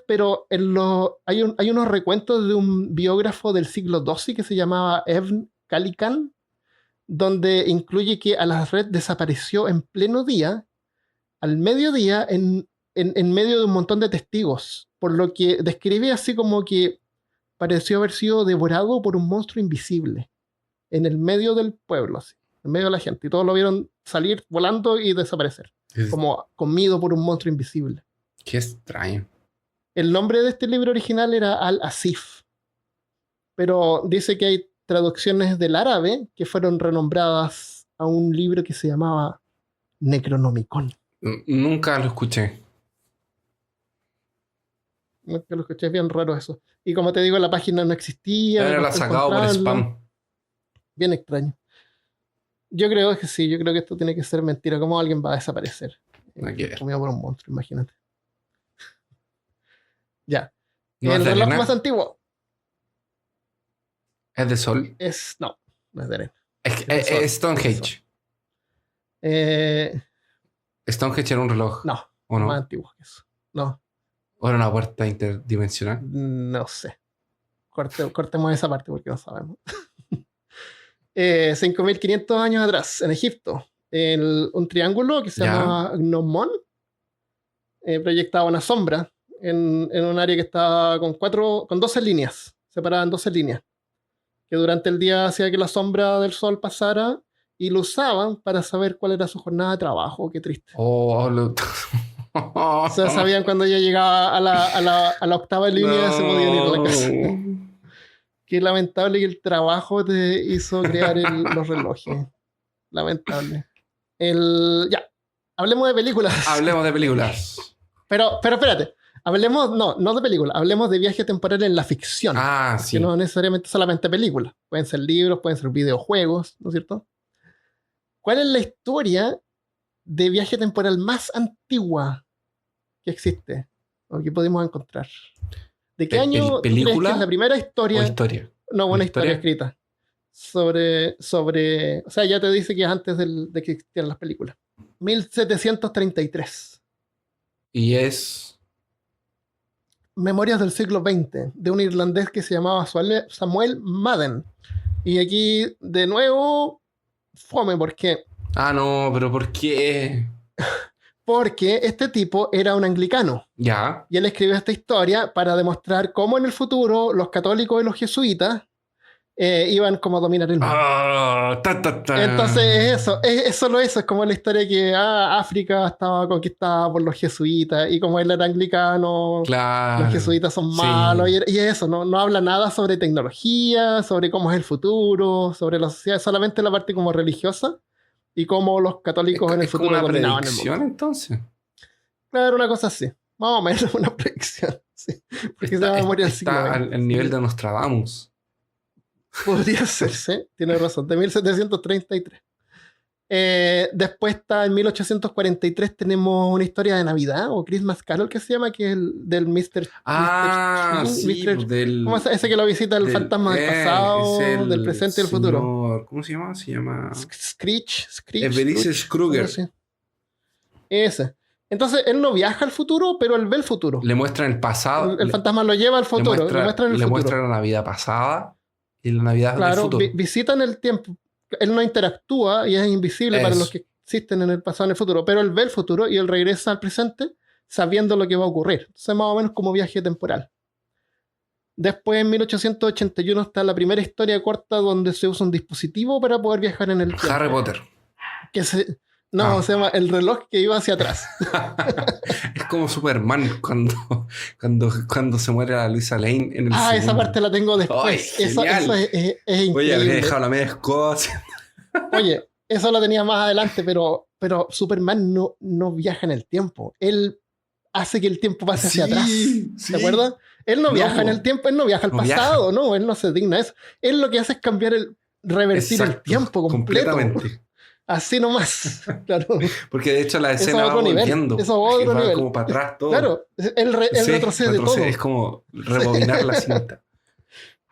pero hay unos recuentos de un biógrafo del siglo XII que se llamaba Ibn Khalikan, donde incluye que al-Hazred desapareció en pleno día, al mediodía, en medio de un montón de testigos, por lo que describe así como que pareció haber sido devorado por un monstruo invisible en el medio del pueblo, así, en medio de la gente, y todos lo vieron salir volando y desaparecer, como comido por un monstruo invisible. Qué extraño. El nombre de este libro original era Al-Asif, pero dice que hay traducciones del árabe que fueron renombradas a un libro que se llamaba Necronomicon. Nunca lo escuché. Nunca lo escuché, es bien raro eso. Y como te digo, la página no existía. Era la sacado por spam. Bien extraño. Yo creo que sí, yo creo que esto tiene que ser mentira. ¿Cómo alguien va a desaparecer? Comido por un monstruo, imagínate. Ya. ¿No el es de reloj arena? más antiguo. ¿Es de sol? No es de arena. Es Stonehenge. Stonehenge era un reloj. No, ¿o no? más antiguo que eso. No. ¿O era una puerta interdimensional? No sé. Cortemos esa parte porque no sabemos. 5.500 años atrás, en Egipto, un triángulo que se llama Gnomon proyectaba una sombra en un área que estaba con 12 líneas, separada en 12 líneas, que durante el día hacía que la sombra del sol pasara y lo usaban para saber cuál era su jornada de trabajo. Qué triste. O sea, sabían cuando ya llegaba a la octava línea se podían ir a la casa. Qué lamentable que el trabajo te hizo crear los relojes. Lamentable. Ya. Hablemos de películas. Hablemos de películas. Pero espérate. Hablemos, no de películas. Hablemos de viaje temporal en la ficción. Sí. Que no necesariamente solamente películas. Pueden ser libros, pueden ser videojuegos, ¿no es cierto? ¿Cuál es la historia de viaje temporal más antigua que existe o que pudimos encontrar? ¿De qué año película crees que es la primera historia? ¿O historia? No, una historia escrita. Sobre. O sea, ya te dice que es antes de que existieran las películas. 1733. Y es... Memorias del siglo XX, de un irlandés que se llamaba Samuel Madden. Y aquí, de nuevo, fome, ¿por qué? Ah, no, pero ¿por qué? Porque este tipo era un anglicano. Ya. Y él escribió esta historia para demostrar cómo en el futuro los católicos y los jesuitas iban como a dominar el mundo. Entonces es solo eso, es como la historia que África estaba conquistada por los jesuitas y como él era anglicano, claro, los jesuitas son malos y eso, no habla nada sobre tecnología, sobre cómo es el futuro, sobre la sociedad, solamente la parte como religiosa y cómo los católicos en el futuro dominaban el mundo. Entonces. Claro, una cosa así, más o menos una predicción, sí, porque se va a morir está al nivel de Nostradamus. Podría ser, tiene razón, de 1733. Después está en 1843 tenemos una historia de Navidad o Christmas Carol que se llama, que es el del Mr. Sí, ¿cómo es ese que lo visita el fantasma del pasado, del presente y del futuro? ¿Cómo se llama? Se llama... Screech. Ebenezer Scrooge. Ese. Entonces él no viaja al futuro, pero él ve el futuro. Le muestran el pasado. El fantasma lo lleva al futuro. Le muestra la Navidad pasada y la Navidad del futuro. Claro, visitan el tiempo. Él no interactúa y es invisible para los que existen en el pasado y en el futuro, pero él ve el futuro y él regresa al presente sabiendo lo que va a ocurrir. Entonces, más o menos como viaje temporal. Después, en 1881, está la primera historia corta donde se usa un dispositivo para poder viajar en el tiempo. Harry Potter. Se llama El reloj que iba hacia atrás. Es como Superman cuando se muere la Luisa Lane en el segundo. Esa parte la tengo después. Eso es increíble. Oye, había dejado la media escoba. Oye, eso lo tenía más adelante, pero Superman no viaja en el tiempo. Él hace que el tiempo pase hacia atrás. ¿Te acuerdas? Él no viaja en el tiempo, él no viaja al pasado, él no se digna eso. Él lo que hace es revertir el tiempo completo. Completamente. Así nomás, claro. Porque de hecho la escena va volviendo. Eso va a otro nivel. Como para atrás todo. Él retrocede todo. Es como rebobinar la cinta.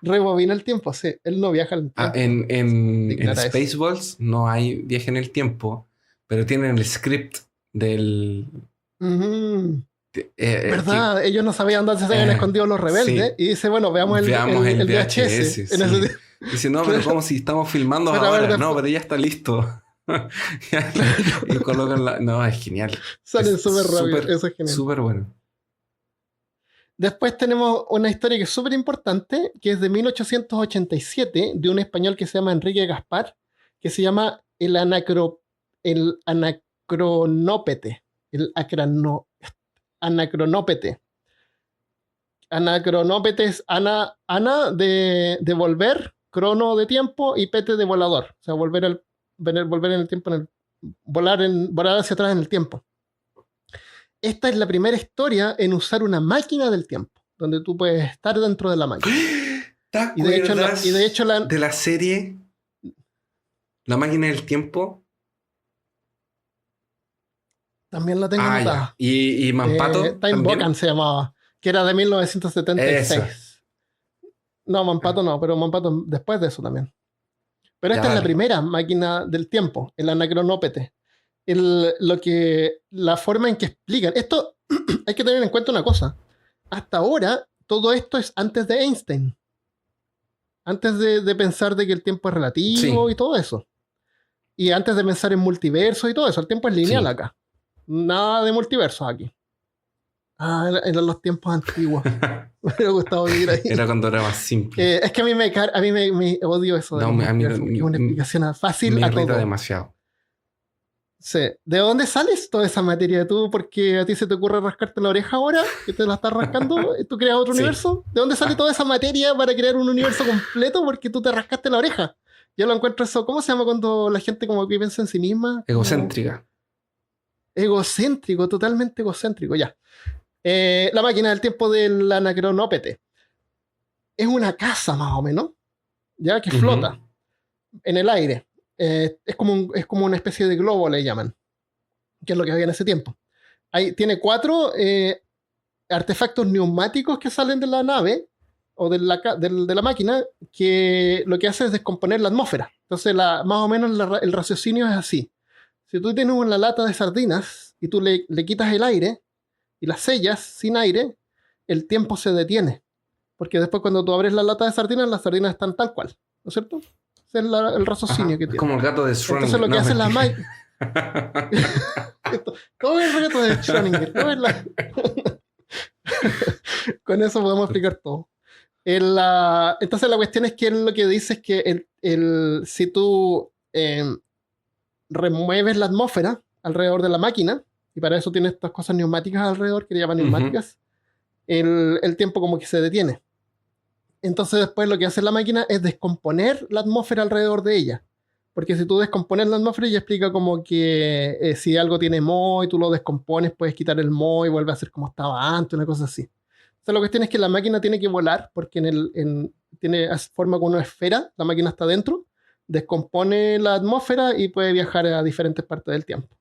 Rebobina el tiempo, sí. Él no viaja en el tiempo. En Spaceballs no hay viaje en el tiempo, pero tienen el script del... ¿Verdad? Ellos no sabían dónde se habían escondido los rebeldes. Sí. Y dice, bueno, veamos el VHS. Sí. Dice, no, pero como si estamos filmando ahora. No, pero ya está listo. Y colocan No, es genial. Salen súper rápido. Eso es genial. Súper bueno. Después tenemos una historia que es súper importante, que es de 1887, de un español que se llama Enrique Gaspar, que se llama el Anacronópete. Anacronópete. Anacronópete es ana de volver, crono de tiempo y pete de volador. O sea, volver en el tiempo, volar hacia atrás en el tiempo. Esta es la primera historia en usar una máquina del tiempo, donde tú puedes estar dentro de la máquina. Y de hecho de la serie La máquina del tiempo. También la tengo anotada. ¿Y Mampato? Time Bocan se llamaba, que era de 1976. Eso. No, Mampato no, pero Mampato después de eso también. Pero esta es la primera máquina del tiempo, el Anacronópete. La forma en que explican. Esto hay que tener en cuenta una cosa. Hasta ahora, todo esto es antes de Einstein. Antes de pensar de que el tiempo es relativo y todo eso. Y antes de pensar en multiverso y todo eso. El tiempo es lineal acá. Nada de multiversos aquí. Eran los tiempos antiguos. Me hubiera gustado vivir ahí. Era cuando era más simple. Es que a mí me odio eso. No, a mí es una explicación fácil me a todo. irrita demasiado. Sí. ¿De dónde sales toda esa materia tú? Porque a ti se te ocurre rascarte la oreja ahora, que te la estás rascando, y tú creas otro universo. ¿De dónde sale toda esa materia para crear un universo completo porque tú te rascaste la oreja? Yo lo encuentro eso. ¿Cómo se llama cuando la gente como que piensa en sí misma? Egocéntrica. Egocéntrico, totalmente egocéntrico, ya. La máquina del tiempo del Anacronópete. Es una casa más o menos, ya que flota en el aire. Es como una especie de globo, le llaman, que es lo que había en ese tiempo. Tiene 4 artefactos neumáticos que salen de la nave o de la máquina, que lo que hace es descomponer la atmósfera. Entonces, más o menos el raciocinio es así. Si tú tienes una lata de sardinas y tú le quitas el aire, y las sellas sin aire, el tiempo se detiene. Porque después cuando tú abres la lata de sardinas, las sardinas están tal cual, ¿no es cierto? Ese es el raciocinio que tiene. Como el gato de Schrödinger. Entonces lo que hace la máquina... todo es el gato de Schrödinger. Con eso podemos explicar todo. Entonces la cuestión es que lo que dice es que si tú remueves la atmósfera alrededor de la máquina, y para eso tiene estas cosas neumáticas alrededor que le llaman neumáticas, el tiempo como que se detiene. Entonces después lo que hace la máquina es descomponer la atmósfera alrededor de ella. Porque si tú descompones la atmósfera, ella explica como que si algo tiene moho y tú lo descompones, puedes quitar el moho y vuelve a ser como estaba antes, una cosa así. Entonces la cuestión es que la máquina tiene que volar porque forma como una esfera, la máquina está dentro, descompone la atmósfera y puede viajar a diferentes partes del tiempo.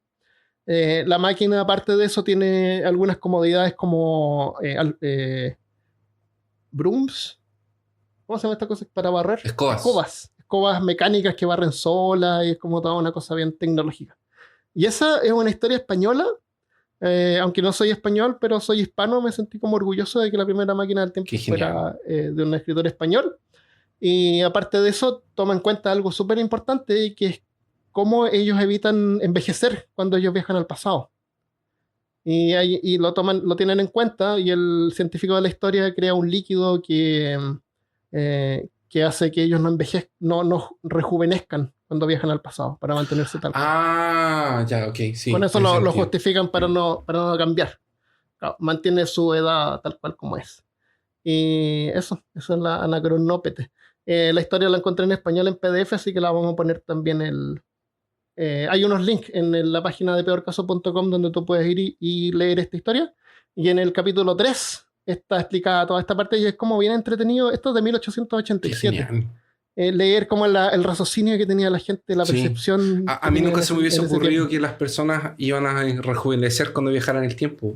La máquina, aparte de eso, tiene algunas comodidades como brooms. ¿Cómo se llama esta cosa para barrer? Escobas mecánicas que barren sola y es como toda una cosa bien tecnológica. Y esa es una historia española, aunque no soy español, pero soy hispano, me sentí como orgulloso de que la primera máquina del tiempo fuera de un escritor español. Y aparte de eso, toma en cuenta algo súper importante, que es cómo ellos evitan envejecer cuando ellos viajan al pasado. Y lo tienen en cuenta, y el científico de la historia crea un líquido que hace que ellos no rejuvenezcan cuando viajan al pasado, para mantenerse tal cual. Ya, ok, sí. Con eso lo justifican para no cambiar. Claro, mantiene su edad tal cual como es. Y eso es la Anacronópete. La historia la encontré en español en PDF, así que la vamos a poner también hay unos links en la página de peorcaso.com donde tú puedes ir y leer esta historia. Y en el capítulo 3 está explicada toda esta parte y es como bien entretenido. Esto es de 1887. Leer como el raciocinio que tenía la gente, la percepción. A mí nunca se me hubiese ocurrido que las personas iban a rejuvenecer cuando viajaran el tiempo.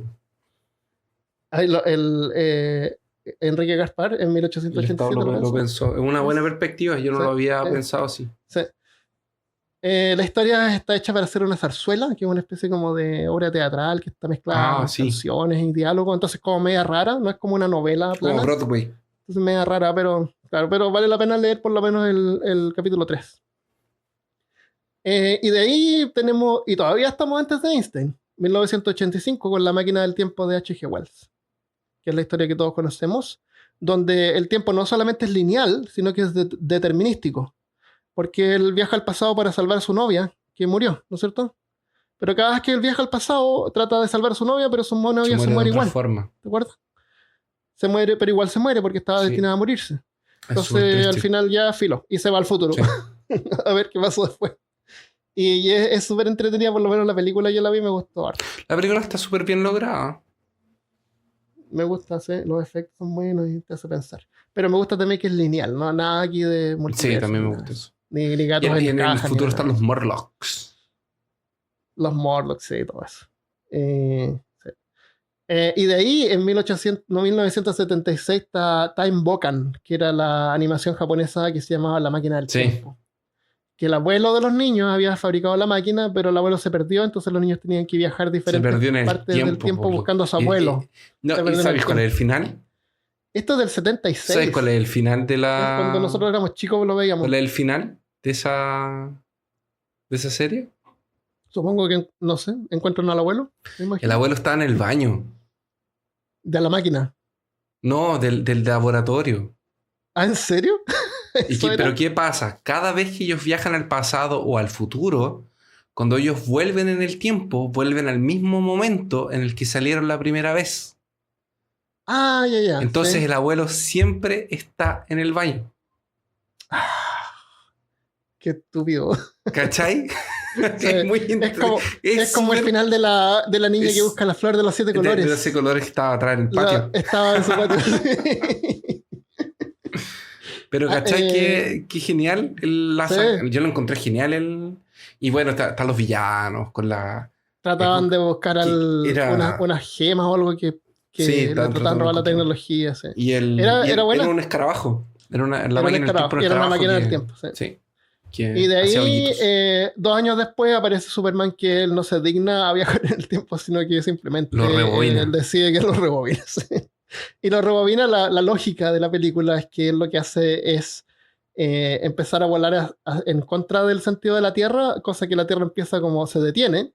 Enrique Gaspar en 1887 lo pensó. Es una buena perspectiva, yo no lo había pensado así. Sí. La historia está hecha para hacer una zarzuela, que es una especie como de obra teatral que está mezclada con canciones y diálogos, entonces como media rara, no es como una novela plana. Como Broadway. Entonces media rara, pero vale la pena leer por lo menos el capítulo 3. Y de ahí y todavía estamos antes de Einstein, 1985, con La máquina del tiempo de H.G. Wells, que es la historia que todos conocemos, donde el tiempo no solamente es lineal, sino que es determinístico. Porque él viaja al pasado para salvar a su novia, que murió, ¿no es cierto? Pero cada vez que él viaja al pasado, trata de salvar a su novia, pero su novia se muere igual. ¿Te acuerdas? Se muere, pero igual se muere porque estaba destinada a morirse. Entonces, al final ya filo, y se va al futuro. Sí. A ver qué pasó después. Y es súper entretenida, por lo menos la película yo la vi y me gustó harto. La película está súper bien lograda. Me gusta, ¿sí? Los efectos son buenos y te hace pensar. Pero me gusta también que es lineal, ¿no? Nada aquí de multiverso. Sí, también me gusta eso. Ni gatos y en el futuro están los Morlocks. Los Morlocks, sí, todo eso. Sí. Y de ahí, en 1976, está Time Bokan, que era la animación japonesa que se llamaba La máquina del tiempo. Que el abuelo de los niños había fabricado la máquina, pero el abuelo se perdió, entonces los niños tenían que viajar diferentes partes del tiempo buscando a su abuelo. ¿Y sabes cuál es el final? Esto es del 76. ¿Sabes cuál es el final de la...? Cuando nosotros éramos chicos lo veíamos. ¿Cuál es el final de esa serie? Supongo que, no sé, encuentran al abuelo. El abuelo está en el baño. ¿De la máquina? No, del laboratorio. ¿Ah, en serio? ¿Pero qué pasa? Cada vez que ellos viajan al pasado o al futuro, cuando ellos vuelven en el tiempo, vuelven al mismo momento en el que salieron la primera vez. Ah, ya. Entonces sí. El abuelo siempre está en el baño. Qué estúpido. ¿Cachai? Sí. Es como el final de la niña que busca la flor de los 7 colores. De los 7 colores que estaba atrás en el patio. Estaba en su patio. Pero ¿cachai? Qué genial sí. Yo lo encontré genial. Y bueno, están los villanos con la... Trataban de buscar unas gemas o algo que le trataban de robar la tecnología. Sí. Era un escarabajo. Era una máquina del tiempo. Era una máquina del tiempo, sí. Y de ahí, 2 años después, aparece Superman, que él no se digna a viajar en el tiempo, sino que simplemente lo rebobina. Él decide que lo rebobina. ¿Sí? Y lo rebobina. La lógica de la película es que él lo que hace es empezar a volar en contra del sentido de la Tierra, cosa que la Tierra empieza como se detiene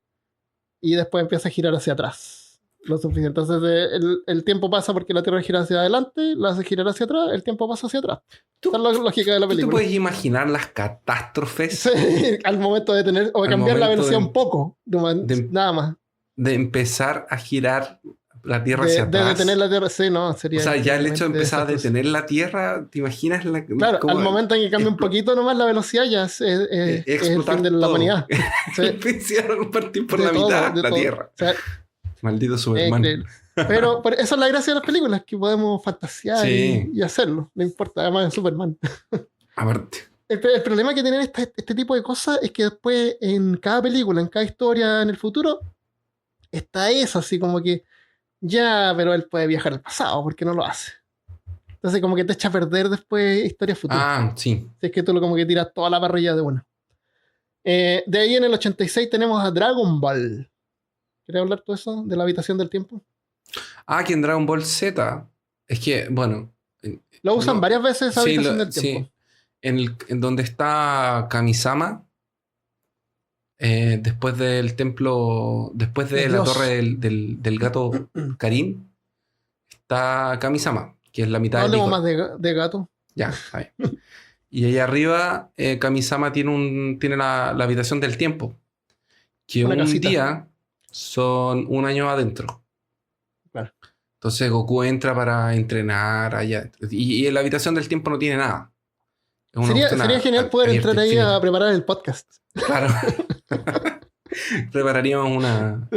y después empieza a girar hacia atrás. Lo suficiente. Entonces el tiempo pasa porque la Tierra gira hacia adelante, la hace girar hacia atrás, el tiempo pasa hacia atrás. Esa es la lógica de la película. ¿Tú te puedes imaginar las catástrofes? Sí, al momento de tener, o de cambiar la velocidad un poco, nada más. De empezar a girar la Tierra hacia atrás. De detener la Tierra, sí, no, sería... O sea, ya el hecho de empezar a detener la Tierra, ¿te imaginas? Claro, al momento en que cambia un poquito nomás la velocidad, ya es el fin de la humanidad. Empezaron a partir por la mitad la Tierra. O sea, maldito Superman. Pero esa es la gracia de las películas, que podemos fantasear y hacerlo. No importa, además es Superman. Aparte. El problema que tienen este tipo de cosas es que después en cada película, en cada historia en el futuro, está eso, así como que ya, pero él puede viajar al pasado, porque no lo hace. Entonces como que te echa a perder después historias futuras. Ah, sí. Si es que tú como que tiras toda la parrilla de una. De ahí en el 86 tenemos a Dragon Ball. ¿Quieres hablar tú eso? De la habitación del tiempo. Ah, que en Dragon Ball Z. Es que, bueno. Lo usan varias veces esa habitación del tiempo. Sí. En donde está Kamisama. Después del templo. Después de la torre del gato Karin. Está Kamisama, que es la mitad del hablemos más de gato. Ya, ahí. Y allá arriba, Kamisama tiene la habitación del tiempo. Que un día son 1 año adentro. Claro. Entonces Goku entra para entrenar allá. Y en la habitación del tiempo no tiene nada. Sería genial poder entrar ahí a preparar el podcast. Claro. Prepararíamos una...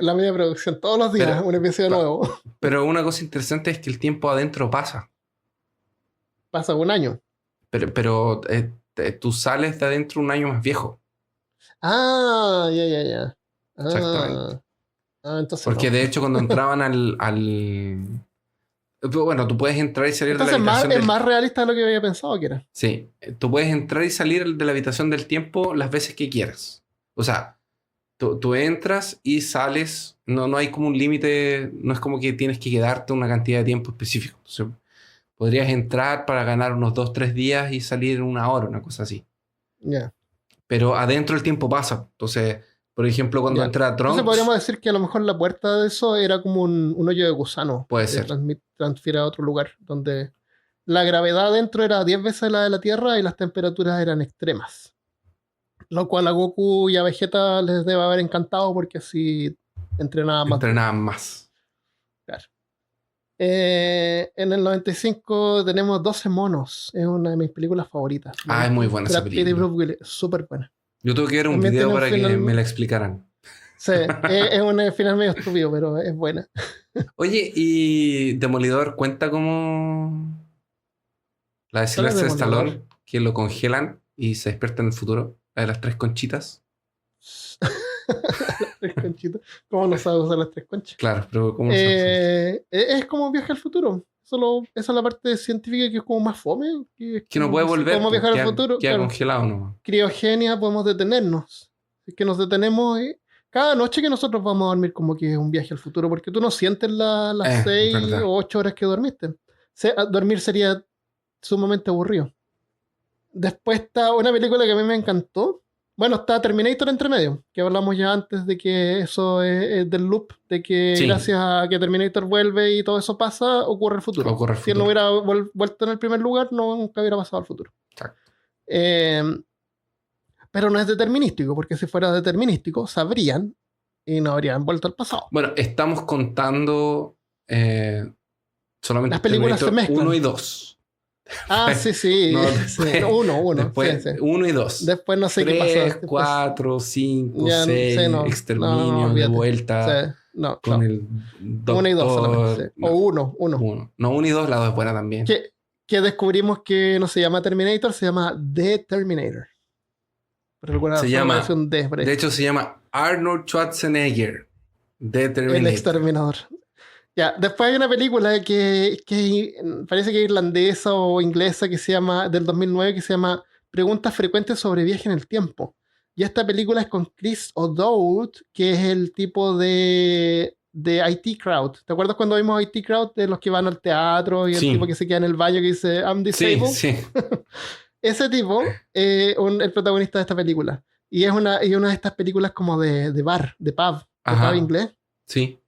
La media producción todos los días, un episodio nuevo. Pero una cosa interesante es que el tiempo adentro pasa. Pasa 1 año. Pero tú sales de adentro 1 año más viejo. Ah, ya. Exactamente. Entonces porque de hecho cuando entraban al... Bueno, tú puedes entrar y salir entonces de la habitación es más realista de lo que había pensado que era. Sí, tú puedes entrar y salir de la habitación del tiempo las veces que quieras. O sea, tú entras y sales, no hay como un límite, no es como que tienes que quedarte una cantidad de tiempo específico. Entonces, podrías entrar para ganar unos 2-3 días y salir en 1 hora, una cosa así. Ya. Pero adentro el tiempo pasa. Entonces, por ejemplo, cuando entra Trunks... Entonces podríamos decir que a lo mejor la puerta de eso era como un hoyo de gusano. Puede ser. Transfiere a otro lugar donde la gravedad dentro era 10 veces la de la Tierra y las temperaturas eran extremas. Lo cual a Goku y a Vegeta les debe haber encantado porque así entrenaban más. Claro. En el 95 tenemos 12 monos. Es una de mis películas favoritas. Es muy buena esa película. Súper buena. Yo tuve que ver un video para que me la explicaran. Sí, es un final medio estúpido, pero es buena. Oye, ¿y Demolidor cuenta como la de Sylvester Stallone, que lo congelan y se despierta en el futuro? La de las 3 conchitas. Las 3 conchitas. ¿Cómo no sabes usar las 3 conchas? Claro, pero ¿cómo no es como Viaje al futuro. Esa es la parte científica que es como más fome. Que no puede volver. Podemos viajar al futuro. Queda congelado, ¿no? Criogenia, podemos detenernos. Es que nos detenemos cada noche que nosotros vamos a dormir como que es un viaje al futuro, porque tú no sientes las 6 o 8 horas que dormiste. Dormir sería sumamente aburrido. Después está una película que a mí me encantó. Bueno, está Terminator entre medio, que hablamos ya antes de que eso es del loop, de que gracias a que Terminator vuelve y todo eso pasa, ocurre el futuro. Si él no hubiera vuelto en el primer lugar, nunca hubiera pasado al futuro. Exacto. Pero no es determinístico, porque si fuera determinístico, sabrían y no habrían vuelto al pasado. Bueno, estamos contando solamente las películas se mezclan. 1 y 2. Sí. No, después, 1. Después, sí. 1 y 2. Después no sé 3, qué pasó. 4, 5, 6, exterminio, de vuelta. Con el doctor. 1 y 2 solamente. O 1. No, 1 y 2, la 2 es buena también. Que descubrimos que no se llama Terminator, se llama The Terminator. Se llama, de hecho se llama Arnold Schwarzenegger, The Terminator. El exterminador. Ya, después hay una película que parece que es irlandesa o inglesa que se llama, del 2009, que se llama preguntas frecuentes sobre viaje en el tiempo. Y esta película es con Chris O'Dowd, que es el tipo de IT Crowd. ¿Te acuerdas cuando vimos IT Crowd de los que van al teatro y el tipo que se queda en el baño que dice I'm disabled? Sí. Ese tipo es el protagonista de esta película. Y es una de estas películas como de bar, de pub inglés. Sí.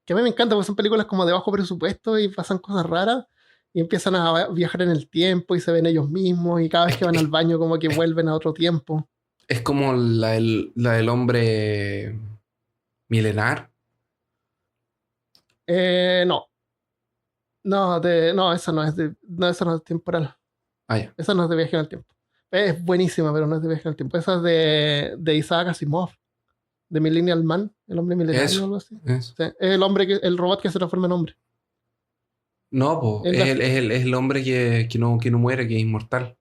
Que a mí me encanta porque son películas como de bajo presupuesto y pasan cosas raras y empiezan a viajar en el tiempo y se ven ellos mismos y cada vez que van al baño como que vuelven a otro tiempo. Es como la del hombre milenar. No. No, esa no es esa no es temporal. Ya. Esa no es de viaje en el tiempo. Es buenísima, pero no es de viaje en el tiempo. Esa es de Isaac Asimov, de Millennial Man, el hombre milenario o algo así. Eso. Sí, es el robot que se transforma en hombre. No, po, es el hombre que no muere, que es inmortal.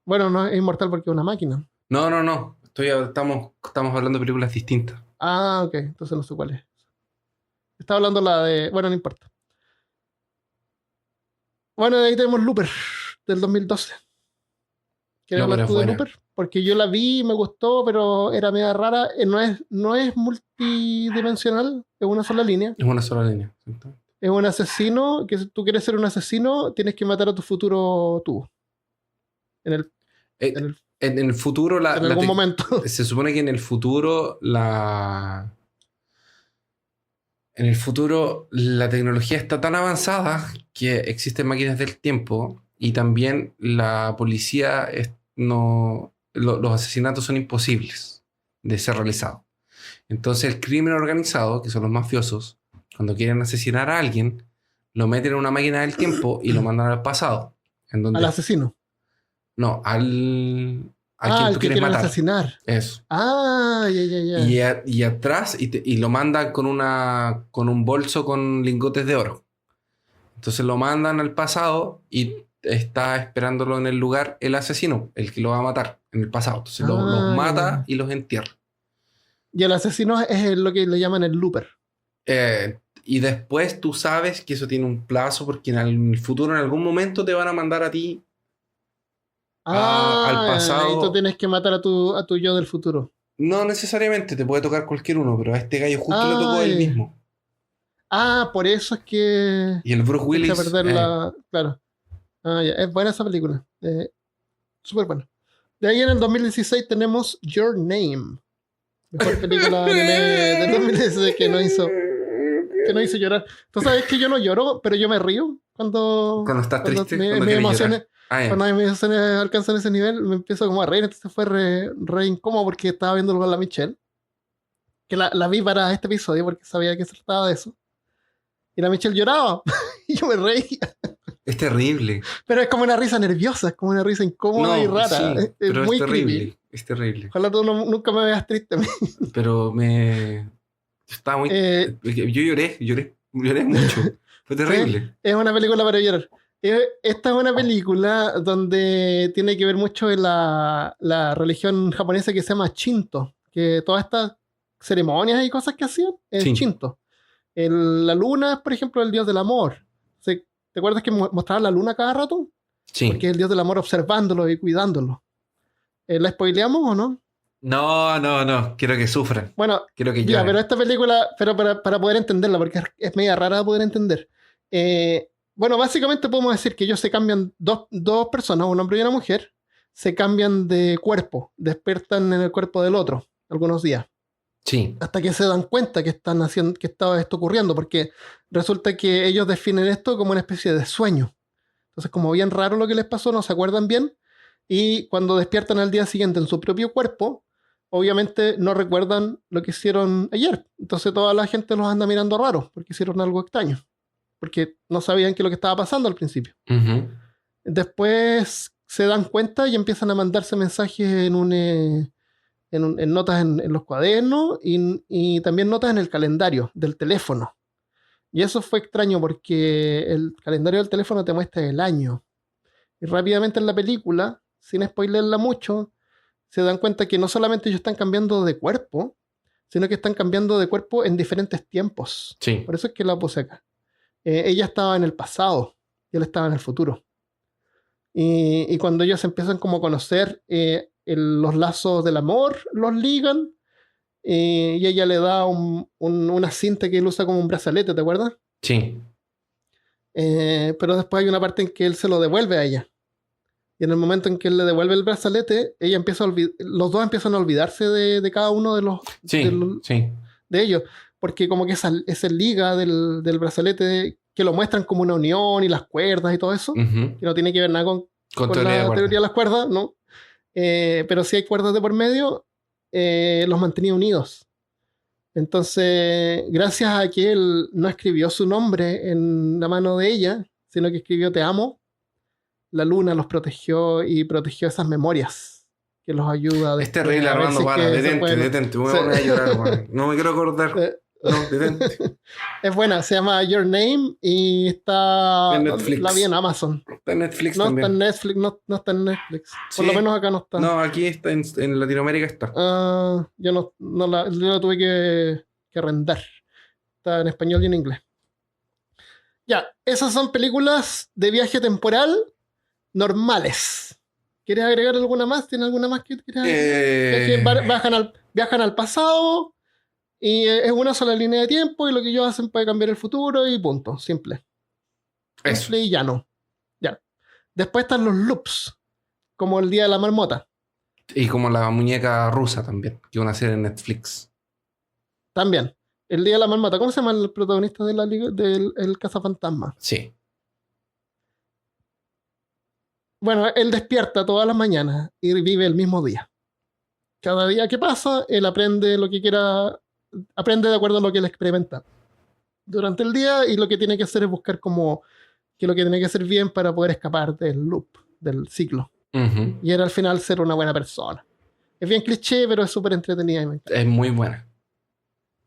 Bueno, no es inmortal porque es una máquina. No. Estamos hablando de películas distintas. Ah, ok. Entonces no sé cuál es. Estaba hablando la de... Bueno, no importa. Bueno, de ahí tenemos Looper, del 2012. ¿Quieres hablar tú de Looper? Porque yo la vi, me gustó, pero era media rara. No es multidimensional, es una sola línea. Es una sola línea. Es un asesino, que si tú quieres ser un asesino, tienes que matar a tu futuro tú. En el futuro, en algún momento. Se supone que en el futuro la tecnología está tan avanzada que existen máquinas del tiempo y también la policía los asesinatos son imposibles de ser realizados. Entonces el crimen organizado, que son los mafiosos, cuando quieren asesinar a alguien, lo meten en una máquina del tiempo y lo mandan al pasado. Al asesino. No, a quien tú quieres matar. Asesinar. Eso. Ya. Y atrás, y lo mandan con un bolso con lingotes de oro. Entonces lo mandan al pasado y está esperándolo en el lugar el asesino, el que lo va a matar en el pasado. Entonces los mata y los entierra. Y el asesino es lo que le llaman el looper. Y después tú sabes que eso tiene un plazo porque en el futuro, en algún momento, te van a mandar a ti al pasado. Y tú tienes que matar a tu yo del futuro. No necesariamente, te puede tocar cualquier uno, pero a este gallo justo le tocó él mismo. Por eso es que... Y el Bruce Willis... Claro. Es buena esa película. Súper buena. De ahí en el 2016 tenemos Your Name. Mejor película de 2016 que no hizo llorar. Tú sabes que yo no lloro, pero yo me río cuando estás triste. Mis emociones... Cuando mis emociones alcanzan ese nivel, me empiezo como a reír. Entonces fue re incómodo porque estaba viéndolo con la Michelle. Que la vi para este episodio porque sabía que se trataba de eso. Y la Michelle lloraba. Y yo me reía. Es terrible. Pero es como una risa nerviosa, es como una risa incómoda y rara. Sí, es muy terrible. Creepy. Es terrible. Ojalá tú nunca me veas triste. Pero estaba muy... yo lloré mucho. Fue terrible. Sí, es una película para llorar. Esta es una película donde tiene que ver mucho en la religión japonesa que se llama Shinto. Que todas estas ceremonias y cosas que hacían es Shinto. La luna es, por ejemplo, el dios del amor. ¿Te acuerdas que mostraban la luna cada rato? Sí. Porque es el dios del amor observándolo y cuidándolo. ¿La spoileamos o no? No. Quiero que sufran. Bueno, quiero que lloren. Pero esta película, para poder entenderla, porque es media rara de poder entender. Bueno, básicamente podemos decir que ellos se cambian, dos personas, un hombre y una mujer, se cambian de cuerpo, despiertan en el cuerpo del otro algunos días. Sí. Hasta que se dan cuenta que está esto ocurriendo, porque resulta que ellos definen esto como una especie de sueño. Entonces, como bien raro lo que les pasó, no se acuerdan bien, y cuando despiertan al día siguiente en su propio cuerpo, obviamente no recuerdan lo que hicieron ayer. Entonces toda la gente los anda mirando raro, porque hicieron algo extraño, porque no sabían qué es lo que estaba pasando al principio. Uh-huh. Después se dan cuenta y empiezan a mandarse mensajes en notas en los cuadernos y también notas en el calendario del teléfono. Y eso fue extraño porque el calendario del teléfono te muestra el año. Y rápidamente en la película, sin spoilerla mucho, se dan cuenta que no solamente ellos están cambiando de cuerpo, sino que están cambiando de cuerpo en diferentes tiempos. Sí. Por eso es que la puse acá. Ella estaba en el pasado y él estaba en el futuro. Y cuando ellos se empiezan como a conocer, los lazos del amor los ligan. Y ella le da una cinta que él usa como un brazalete, ¿te acuerdas? Sí. Pero después hay una parte en que él se lo devuelve a ella. Y en el momento en que él le devuelve el brazalete, ella empieza los dos empiezan a olvidarse de cada uno de ellos. Porque como que esa liga del brazalete que lo muestran como una unión y las cuerdas y todo eso, que no tiene que ver nada con la teoría de las cuerdas, ¿no? Pero si hay cuerdas de por medio, los mantenía unidos. Entonces, gracias a que él no escribió su nombre en la mano de ella, sino que escribió te amo, la luna los protegió y protegió esas memorias que los ayuda. Es terrible, Armando, para, detente, me voy a poner a llorar, man. No me quiero acordar. No, detente. Es buena, se llama Your Name y está en Netflix. La vi en Amazon. Está en Netflix no también. Está en Netflix, no está en Netflix. Sí. Por lo menos acá no está. No, aquí está, en Latinoamérica está. Yo la tuve que arrendar. Está en español y en inglés. Ya, esas son películas de viaje temporal normales. ¿Quieres agregar alguna más? ¿Tienes alguna más que quieras agregar? Viajan al pasado y es una sola línea de tiempo y lo que ellos hacen puede cambiar el futuro y punto. Simple. Eso. Simple y llano. Ya. Después están los loops, como El Día de la Marmota. Y como La Muñeca Rusa también, que es una serie en Netflix. También. El Día de la Marmota. ¿Cómo se llama el protagonista de la liga del Cazafantasma? Sí. Bueno, él despierta todas las mañanas y vive el mismo día. Cada día que pasa, él aprende lo que quiera, aprende de acuerdo a lo que él experimenta durante el día, y lo que tiene que hacer es buscar como que lo que tiene que hacer bien para poder escapar del loop, del ciclo. Uh-huh. Y era al final ser una buena persona. Es bien cliché, pero es súper entretenida y me encanta. Es muy buena.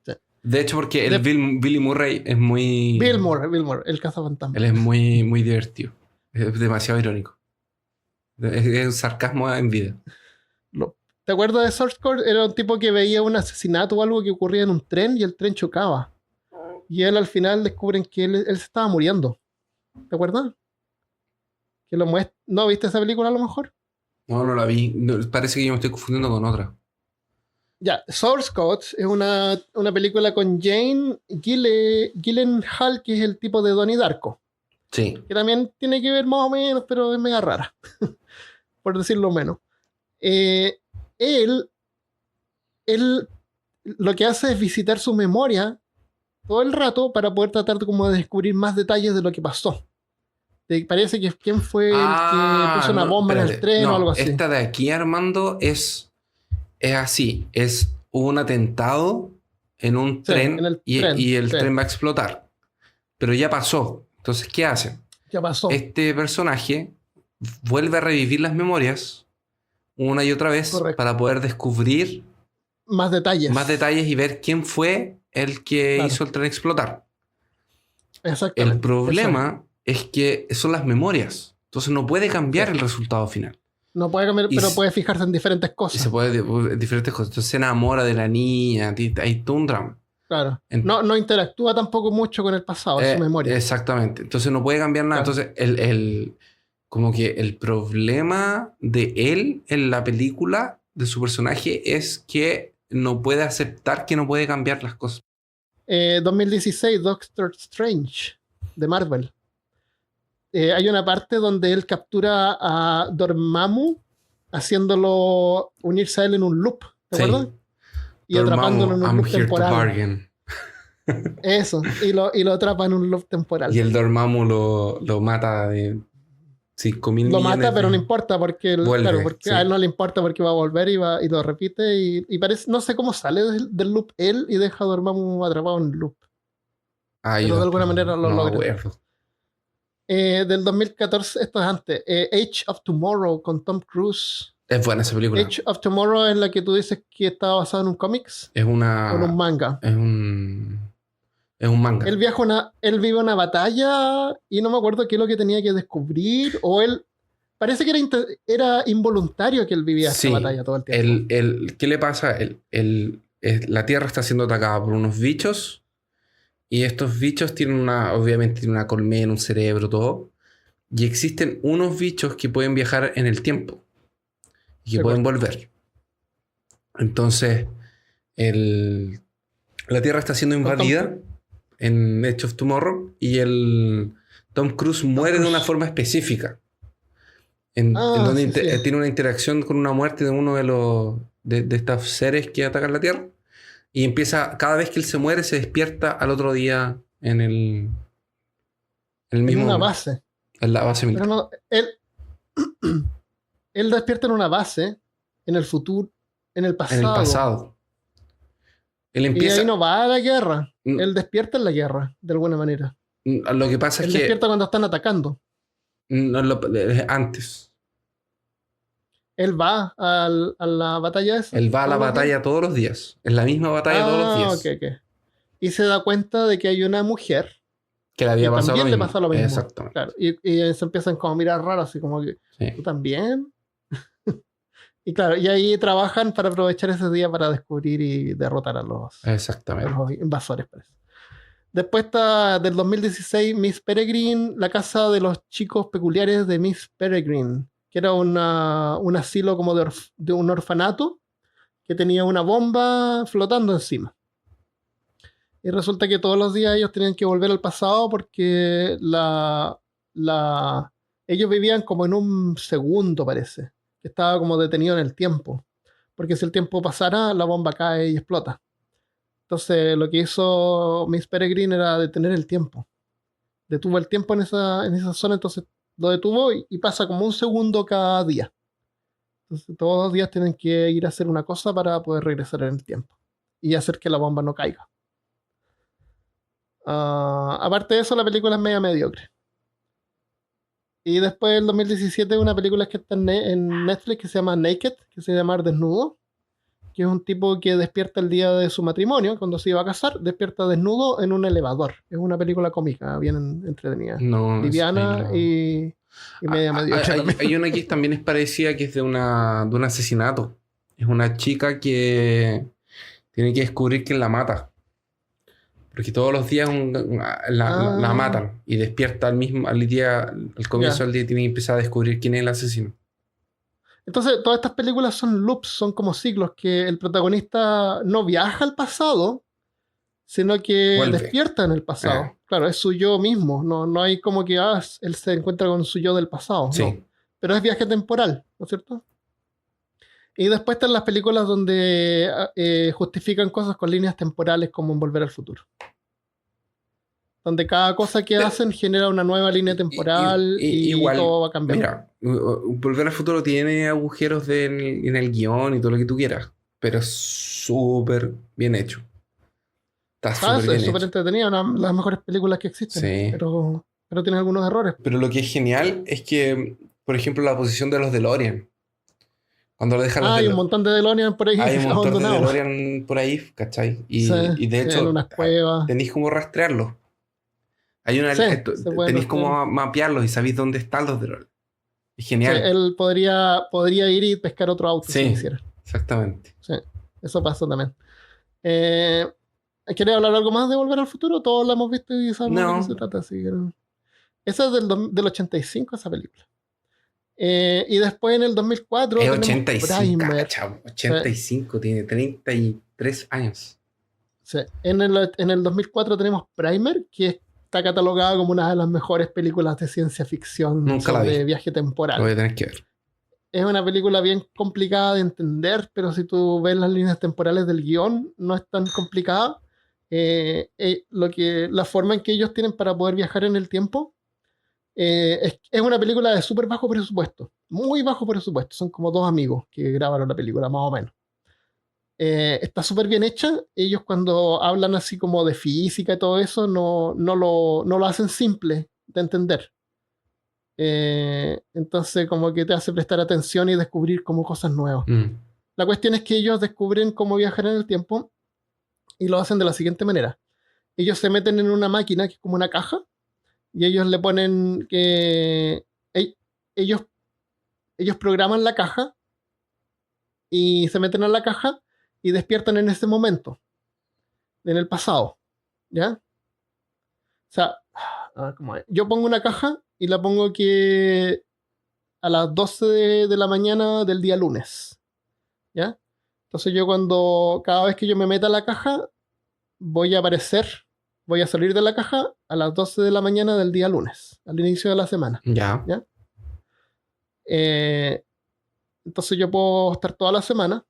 Sí. De hecho, porque Billy Murray es muy... Bill Murray, el cazafantasma. Él es muy, muy divertido. Es demasiado irónico. Es un sarcasmo en vida. ¿Te acuerdas de Source Code? Era un tipo que veía un asesinato o algo que ocurría en un tren y el tren chocaba. Y él al final descubren que él se estaba muriendo. ¿Te acuerdas? Que lo muestra. ¿No viste esa película a lo mejor? No la vi. No, parece que yo me estoy confundiendo con otra. Ya, Source Code es una película con Jane Gyllenhaal, que es el tipo de Donnie Darko. Sí. Que también tiene que ver más o menos, pero es media rara. Por decirlo menos. Él lo que hace es visitar su memoria todo el rato para poder tratar de descubrir más detalles de lo que pasó. Parece que quién fue el que puso una bomba en el tren o algo así. Esta de aquí, Armando, es así. Hubo un atentado en un tren, y el tren va a explotar. Pero ya pasó. Entonces, ¿qué hacen? Ya pasó. Este personaje vuelve a revivir las memorias una y otra vez. Correcto. Para poder descubrir más detalles y ver quién fue el que hizo el tren explotar. Exactamente. El problema es que son las memorias. Entonces no puede cambiar el resultado final. No puede cambiar, pero puede fijarse en diferentes cosas. Y se puede diferentes cosas. Entonces se enamora de la niña. Hay todo un drama. Claro. No interactúa tampoco mucho con el pasado, su memoria. Exactamente. Entonces no puede cambiar nada. Claro. Entonces como que el problema de él en la película, de su personaje, es que no puede aceptar que no puede cambiar las cosas. 2016, Doctor Strange, de Marvel. Hay una parte donde él captura a Dormammu haciéndolo unirse a él en un loop, ¿te acuerdas? Y Dormammu, atrapándolo en un loop temporal. Eso, y lo atrapa en un loop temporal. Y el Dormammu lo mata de 5.000 millones. Lo mata, pero no importa porque, vuelve, a él no le importa porque va a volver y lo repite y parece, no sé cómo sale del loop él y deja a Dormammu atrapado en el loop. Pero de alguna manera lo logra. Del 2014, esto es antes, Age of Tomorrow con Tom Cruise. Es buena esa película. Age of Tomorrow es la que tú dices que estaba basada en un cómics. Es un manga. Es un manga. Él vive una batalla y no me acuerdo qué es lo que tenía que descubrir. O él. Parece que era involuntario que él vivía esta batalla todo el tiempo. ¿Qué le pasa? La Tierra está siendo atacada por unos bichos. Y estos bichos obviamente tienen una colmena, un cerebro, todo. Y existen unos bichos que pueden viajar en el tiempo y que pueden volver. Entonces, la Tierra está siendo invadida en Edge of Tomorrow y el Tom Cruise muere de una forma específica. En donde tiene una interacción con una muerte de uno de estos seres que atacan la Tierra. Y empieza, cada vez que él se muere, se despierta al otro día en el mismo. En una base. En la base militar. Pero no, él despierta en una base, en el futuro, en el pasado. En el pasado. Él empieza, y ahí no va a la guerra. Él despierta en la guerra, de alguna manera. Lo que pasa es que... Él despierta cuando están atacando. Antes. Él va a la batalla esa. Él va a la batalla todos los días. Es la misma batalla todos los días. Okay. Y se da cuenta de que hay una mujer que le había pasado también le pasa lo mismo. Exactamente. Claro. Y se empiezan como a mirar raro, así como que ¿tú también? Y claro, y ahí trabajan para aprovechar ese día para descubrir y derrotar a los invasores, parece. Después está del 2016 Miss Peregrine, la casa de los chicos peculiares de Miss Peregrine, que era un asilo como de un orfanato que tenía una bomba flotando encima. Y resulta que todos los días ellos tenían que volver al pasado porque ellos vivían como en un segundo, parece, que estaba como detenido en el tiempo. Porque si el tiempo pasara, la bomba cae y explota. Entonces lo que hizo Miss Peregrine era detener el tiempo. Detuvo el tiempo en esa zona, entonces lo detuvo y pasa como un segundo cada día. Entonces todos los días tienen que ir a hacer una cosa para poder regresar en el tiempo y hacer que la bomba no caiga. Aparte de eso, la película es media mediocre. Y después, en 2017, una película que está en Netflix que se llama Naked, que se llama Desnudo, que es un tipo que despierta el día de su matrimonio, cuando se iba a casar, despierta desnudo en un elevador. Es una película cómica, bien entretenida. Liviana y media mediocre. Hay una que también es parecida, que es de un asesinato. Es una chica que tiene que descubrir quién la mata. Porque todos los días la matan y despierta al comienzo del día tiene que empezar a descubrir quién es el asesino. Entonces, todas estas películas son loops, son como ciclos, que el protagonista no viaja al pasado, sino que despierta en el pasado. Claro, es su yo mismo. No hay como que él se encuentra con su yo del pasado. Sí. No. Pero es viaje temporal, ¿no es cierto? Y después están las películas donde justifican cosas con líneas temporales como en Volver al Futuro. Donde cada cosa que hacen genera una nueva línea temporal y igual, todo va a cambiar. Mira, Volver al Futuro tiene agujeros en el guión y todo lo que tú quieras, pero es súper bien hecho. Está es súper entretenida, una de las mejores películas que existen. Sí. Pero tiene algunos errores. Pero lo que es genial es que, por ejemplo, la posición de los DeLorean. Cuando lo dejan hay un montón de DeLorean por ahí. Hay un montón de DeLorean por ahí, ¿cachai? Y de hecho, en unas cuevas. Tenéis como rastrearlos. Tenéis como mapearlos y sabéis dónde están los DeLorean. Es genial. Él podría ir y pescar otro auto si quisiera. Exactamente. Sí, eso pasa también. ¿Quieres hablar algo más de Volver al Futuro? Todos lo hemos visto y sabemos de qué se trata. Así que... Esa es del 85, esa película. Y después en el 2004 es 85, chavo, 85, tiene 33 años. Sí. En el 2004 tenemos Primer, que está catalogada como una de las mejores películas de ciencia ficción sobre viaje temporal. Lo voy a tener que ver. Es una película bien complicada de entender, pero si tú ves las líneas temporales del guión, no es tan complicada. La forma en que ellos tienen para poder viajar en el tiempo es una película de súper bajo presupuesto, muy bajo presupuesto. Son como dos amigos que grabaron la película, más o menos. Está súper bien hecha. Ellos cuando hablan así como de física y todo eso, no lo hacen simple de entender. Entonces como que te hace prestar atención y descubrir como cosas nuevas. La cuestión es que ellos descubren cómo viajar en el tiempo y lo hacen de la siguiente manera. Ellos se meten en una máquina que es como una caja y ellos le ponen que ellos programan la caja y se meten en la caja y despiertan en ese momento, en el pasado, ¿ya? O sea, ¿cómo es? Yo pongo una caja y la pongo que a las 12 de la mañana del día lunes. ¿Ya? Entonces yo cada vez que yo me meta a la caja, voy a salir de la caja a las 12 de la mañana del día lunes, al inicio de la semana. Ya. ¿Ya? Entonces yo puedo estar toda la semana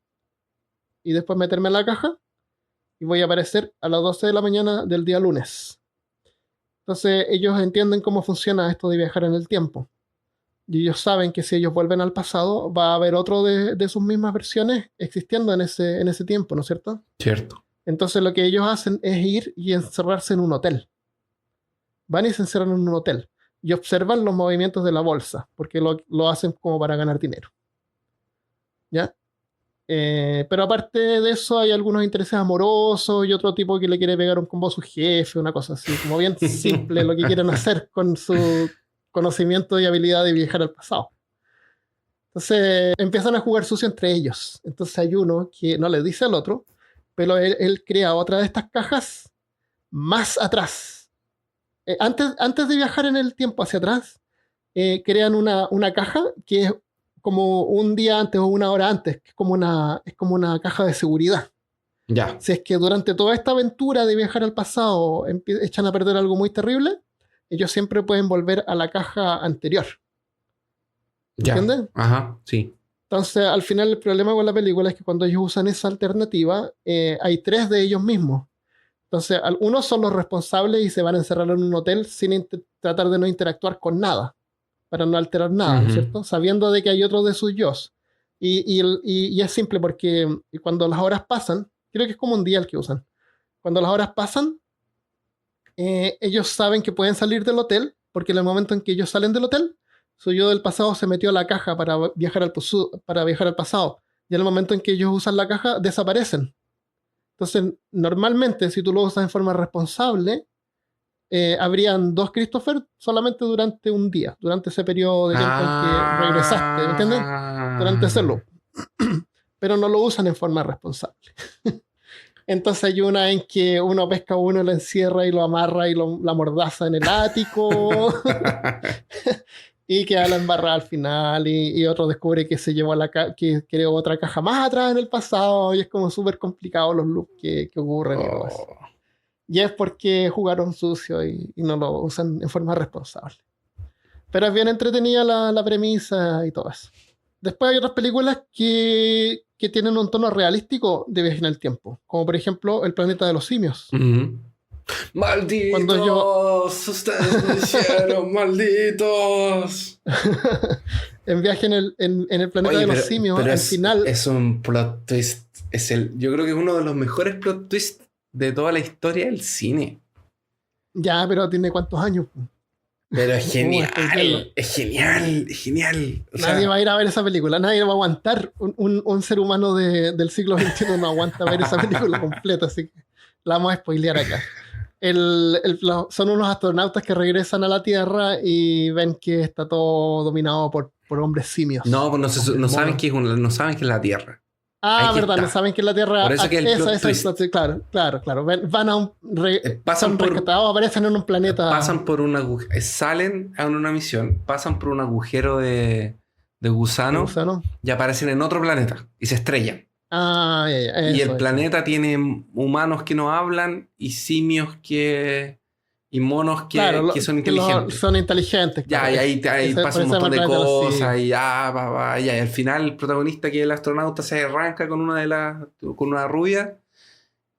y después meterme en la caja y voy a aparecer a las 12 de la mañana del día lunes. Entonces ellos entienden cómo funciona esto de viajar en el tiempo. Y ellos saben que si ellos vuelven al pasado, va a haber otro de sus mismas versiones existiendo en ese tiempo, ¿no es cierto? Cierto. Entonces lo que ellos hacen es ir y encerrarse en un hotel. Van y se encierran en un hotel y observan los movimientos de la bolsa, porque lo hacen como para ganar dinero. ¿Ya? Pero aparte de eso hay algunos intereses amorosos y otro tipo que le quiere pegar un combo a su jefe, una cosa así, como bien simple lo que quieren hacer con su conocimiento y habilidad de viajar al pasado. Entonces empiezan a jugar sucio entre ellos. Entonces hay uno que no le dice al otro, pero él crea otra de estas cajas más atrás. Antes de viajar en el tiempo hacia atrás, crean una caja que es como un día antes o una hora antes, que es como una caja de seguridad. Ya. Si es que durante toda esta aventura de viajar al pasado echan a perder algo muy terrible, ellos siempre pueden volver a la caja anterior. ¿Entiendes? Ajá, sí. Entonces, al final, el problema con la película es que cuando ellos usan esa alternativa, hay 3 de ellos mismos. Entonces, unos son los responsables y se van a encerrar en un hotel sin tratar de no interactuar con nada, para no alterar nada, ¿no es cierto? Sabiendo de que hay otros de sus yos. Y es simple porque cuando las horas pasan, creo que es como un día el que usan. Cuando las horas pasan, ellos saben que pueden salir del hotel, porque en el momento en que ellos salen del hotel, su yo del pasado se metió a la caja para viajar al pasado. Y en el momento en que ellos usan la caja, desaparecen. Entonces, normalmente, si tú lo usas en forma responsable, habrían 2 Christopher solamente durante un día, durante ese periodo de tiempo en que regresaste, ¿me entiendes? Durante ese loop. Pero no lo usan en forma responsable. Entonces hay una en que uno pesca a uno, lo encierra y lo amarra y la mordaza en el ático y queda la embarrada al final y otro descubre que se llevó que creó otra caja más atrás en el pasado y es como súper complicado los loops que ocurren y todo eso. Y es porque jugaron sucio y no lo usan en forma responsable. Pero es bien entretenida la premisa y todo eso. Después hay otras películas que tienen un tono realístico de viaje en el tiempo. Como por ejemplo El planeta de los simios. ¡Malditos! ¡Ustedes me hicieron malditos! En Viaje en el planeta de los simios, al final... Es un plot twist. Yo creo que es uno de los mejores plot twists de toda la historia del cine. Ya, pero ¿tiene cuántos años? Pero es genial, es genial. Nadie va a ir a ver esa película, nadie va a aguantar. Un ser humano del siglo XXI no aguanta ver esa película completa, así que la vamos a spoilear acá. Son unos astronautas que regresan a la Tierra y ven que está todo dominado por hombres simios. No, pues no saben que es la Tierra. Ah, verdad, no saben que es la Tierra. Por eso que el plot twist. Claro. Van a son rescatados, aparecen en un planeta. Pasan por un agujero. Salen en una misión, pasan por un agujero de gusano y aparecen en otro planeta y se estrellan. Ah, y el planeta tiene humanos que no hablan y simios y monos que son inteligentes. Son inteligentes. Claro. Ya, y ahí pasa un montón de cosas. Y al final el protagonista, que es el astronauta, se arranca con una rubia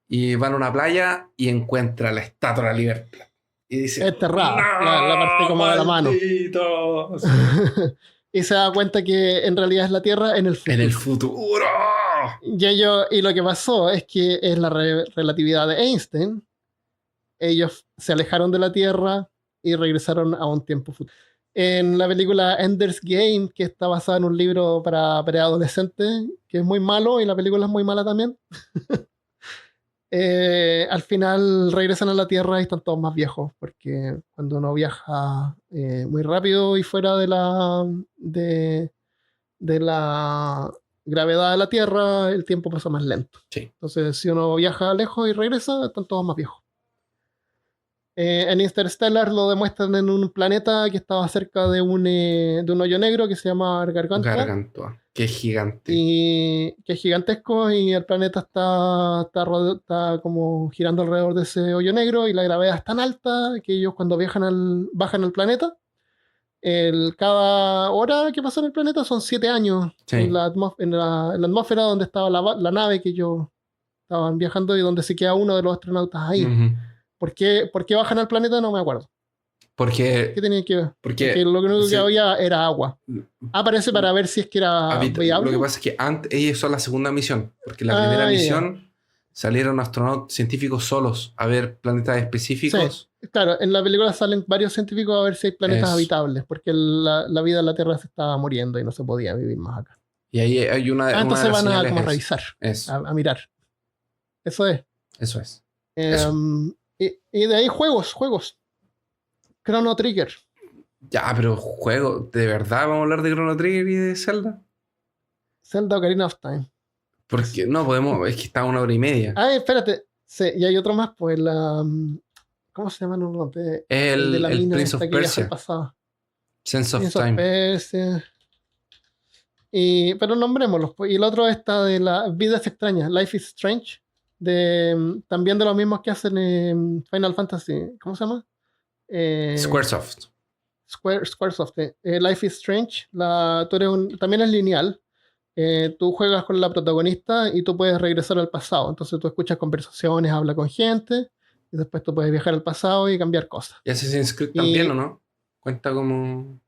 y van a una playa y encuentra la Estatua de la Libertad. Y dice: enterrada, la parte como de la mano. Y se da cuenta que en realidad es la Tierra en el futuro. En el futuro. Y lo que pasó es que es la relatividad de Einstein. Ellos se alejaron de la Tierra y regresaron a un tiempo futuro. En la película Ender's Game, que está basada en un libro para preadolescentes, que es muy malo y la película es muy mala también, al final regresan a la Tierra y están todos más viejos, porque cuando uno viaja muy rápido y fuera de la gravedad de la Tierra, el tiempo pasa más lento. Sí. Entonces, si uno viaja lejos y regresa, están todos más viejos. En Interstellar lo demuestran en un planeta que estaba cerca de un hoyo negro que se llama Gargantua, que es gigante. Y que es gigantesco y el planeta está como girando alrededor de ese hoyo negro y la gravedad es tan alta que ellos cuando bajan al planeta, cada hora que pasa en el planeta son 7 años en la atmósfera donde estaba la nave que ellos estaban viajando y donde se queda uno de los astronautas ahí. Uh-huh. ¿Por qué bajan al planeta? No me acuerdo. ¿Qué tenía que ver? Porque lo único que había era agua. Parece para ver si es que era viable. Lo que pasa es que ellos son la segunda misión, porque la primera misión salieron astronautas científicos solos a ver planetas específicos. Sí, claro, en la película salen varios científicos a ver si hay planetas habitables, porque la vida en la Tierra se estaba muriendo y no se podía vivir más acá. Y ahí hay una entonces van a como revisar, a mirar. Eso es. Y de ahí juegos. Chrono Trigger. Ya, pero ¿de verdad vamos a hablar de Chrono Trigger y de Zelda? Zelda Ocarina of Time. Porque no podemos, es que está 1 hora y media. Espérate. Sí, y hay otro más, pues ¿cómo se llama? El de la mina Prince of Persia. Sense of Time. Persia. Pero nombrémoslos. Pues. Y el otro está de la Vidas Extrañas, Life is Strange. También de los mismos que hacen en Final Fantasy. ¿Cómo se llama? Squaresoft. Squaresoft. Life is Strange. También es lineal. Tú juegas con la protagonista y tú puedes regresar al pasado. Entonces tú escuchas conversaciones, hablas con gente y después tú puedes viajar al pasado y cambiar cosas. ¿Y Assassin's Creed también o no? Cuenta como...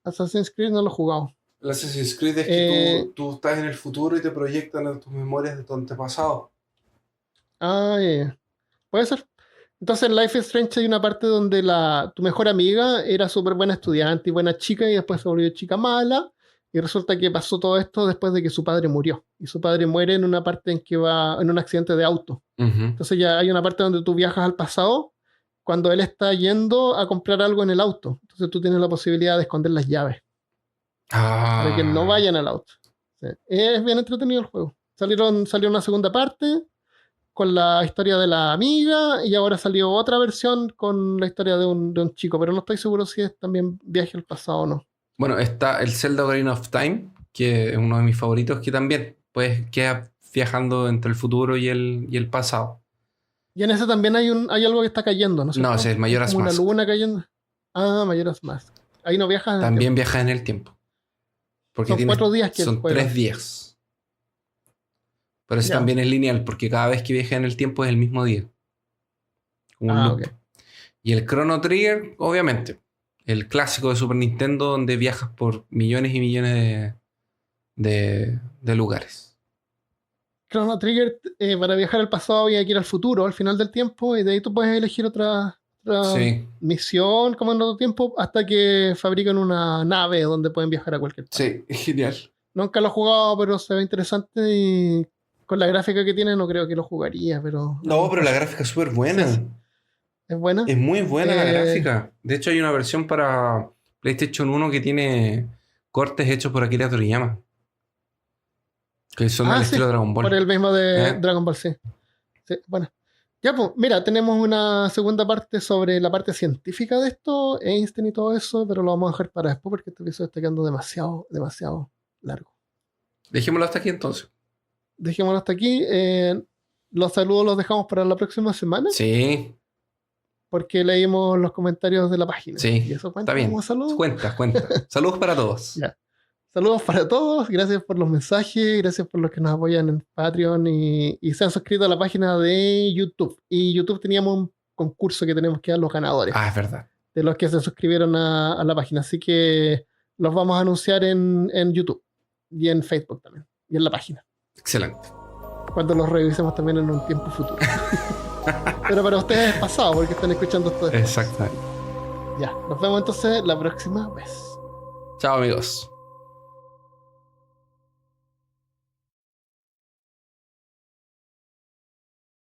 Assassin's Creed no lo he jugado. El Assassin's Creed es que tú estás en el futuro y te proyectan en tus memorias de tu antepasado. Puede ser. Entonces en Life is Strange hay una parte donde tu mejor amiga era súper buena estudiante y buena chica y después se volvió chica mala y resulta que pasó todo esto después de que su padre murió y su padre muere en una parte en que va en un accidente de auto. Uh-huh. Entonces ya hay una parte donde tú viajas al pasado cuando él está yendo a comprar algo en el auto. Entonces tú tienes la posibilidad de esconder las llaves para que no vayan al auto. Sí. Es bien entretenido el juego. Salió una segunda parte con la historia de la amiga y ahora salió otra versión con la historia de un chico, pero no estoy seguro si es también viaje al pasado o no. Bueno, está el Zelda Ocarina of Time, que es uno de mis favoritos, que también pues queda viajando entre el futuro y el pasado. Y en ese también hay algo que está cayendo, ¿no? No, ese es Majora's Mask. Una luna cayendo. Majora's Mask. Ahí no viajas. También viajas en el tiempo. Porque son 4 días que son 3 días. Pero eso también es lineal, porque cada vez que viajas en el tiempo es el mismo día. Como un loop. Okay. Y el Chrono Trigger, obviamente. El clásico de Super Nintendo donde viajas por millones y millones de lugares. Chrono Trigger, para viajar al pasado había que ir al futuro, al final del tiempo, y de ahí tú puedes elegir otra misión como en otro tiempo, hasta que fabrican una nave donde pueden viajar a cualquier parte. Sí, es genial. Nunca lo he jugado, pero se ve interesante y con la gráfica que tiene no creo que lo jugaría, pero... No, pero la gráfica es súper buena. Sí. ¿Es buena? Es muy buena la gráfica. De hecho hay una versión para PlayStation 1 que tiene cortes hechos por Akira Toriyama. Que son del estilo Dragon Ball. Por el mismo de Dragon Ball, sí. Bueno. Ya, pues, mira, tenemos una segunda parte sobre la parte científica de esto, Einstein y todo eso, pero lo vamos a dejar para después porque este episodio está quedando demasiado largo. Dejémoslo hasta aquí entonces. Dejémoslo hasta aquí. Los saludos los dejamos para la próxima semana. Sí. Porque leímos los comentarios de la página. Sí, ¿Y eso cuenta está bien. Como saludos? Cuenta. Saludos para todos. Ya. Saludos para todos, gracias por los mensajes, gracias por los que nos apoyan en Patreon y se han suscrito a la página de YouTube. Y YouTube teníamos un concurso que tenemos que dar los ganadores. Es verdad. De los que se suscribieron a la página. Así que los vamos a anunciar en YouTube y en Facebook también. Y en la página. Excelente. Cuando los revisemos también en un tiempo futuro. Pero para ustedes es pasado porque están escuchando esto después. Exactamente. Ya, nos vemos entonces la próxima vez. Chao amigos.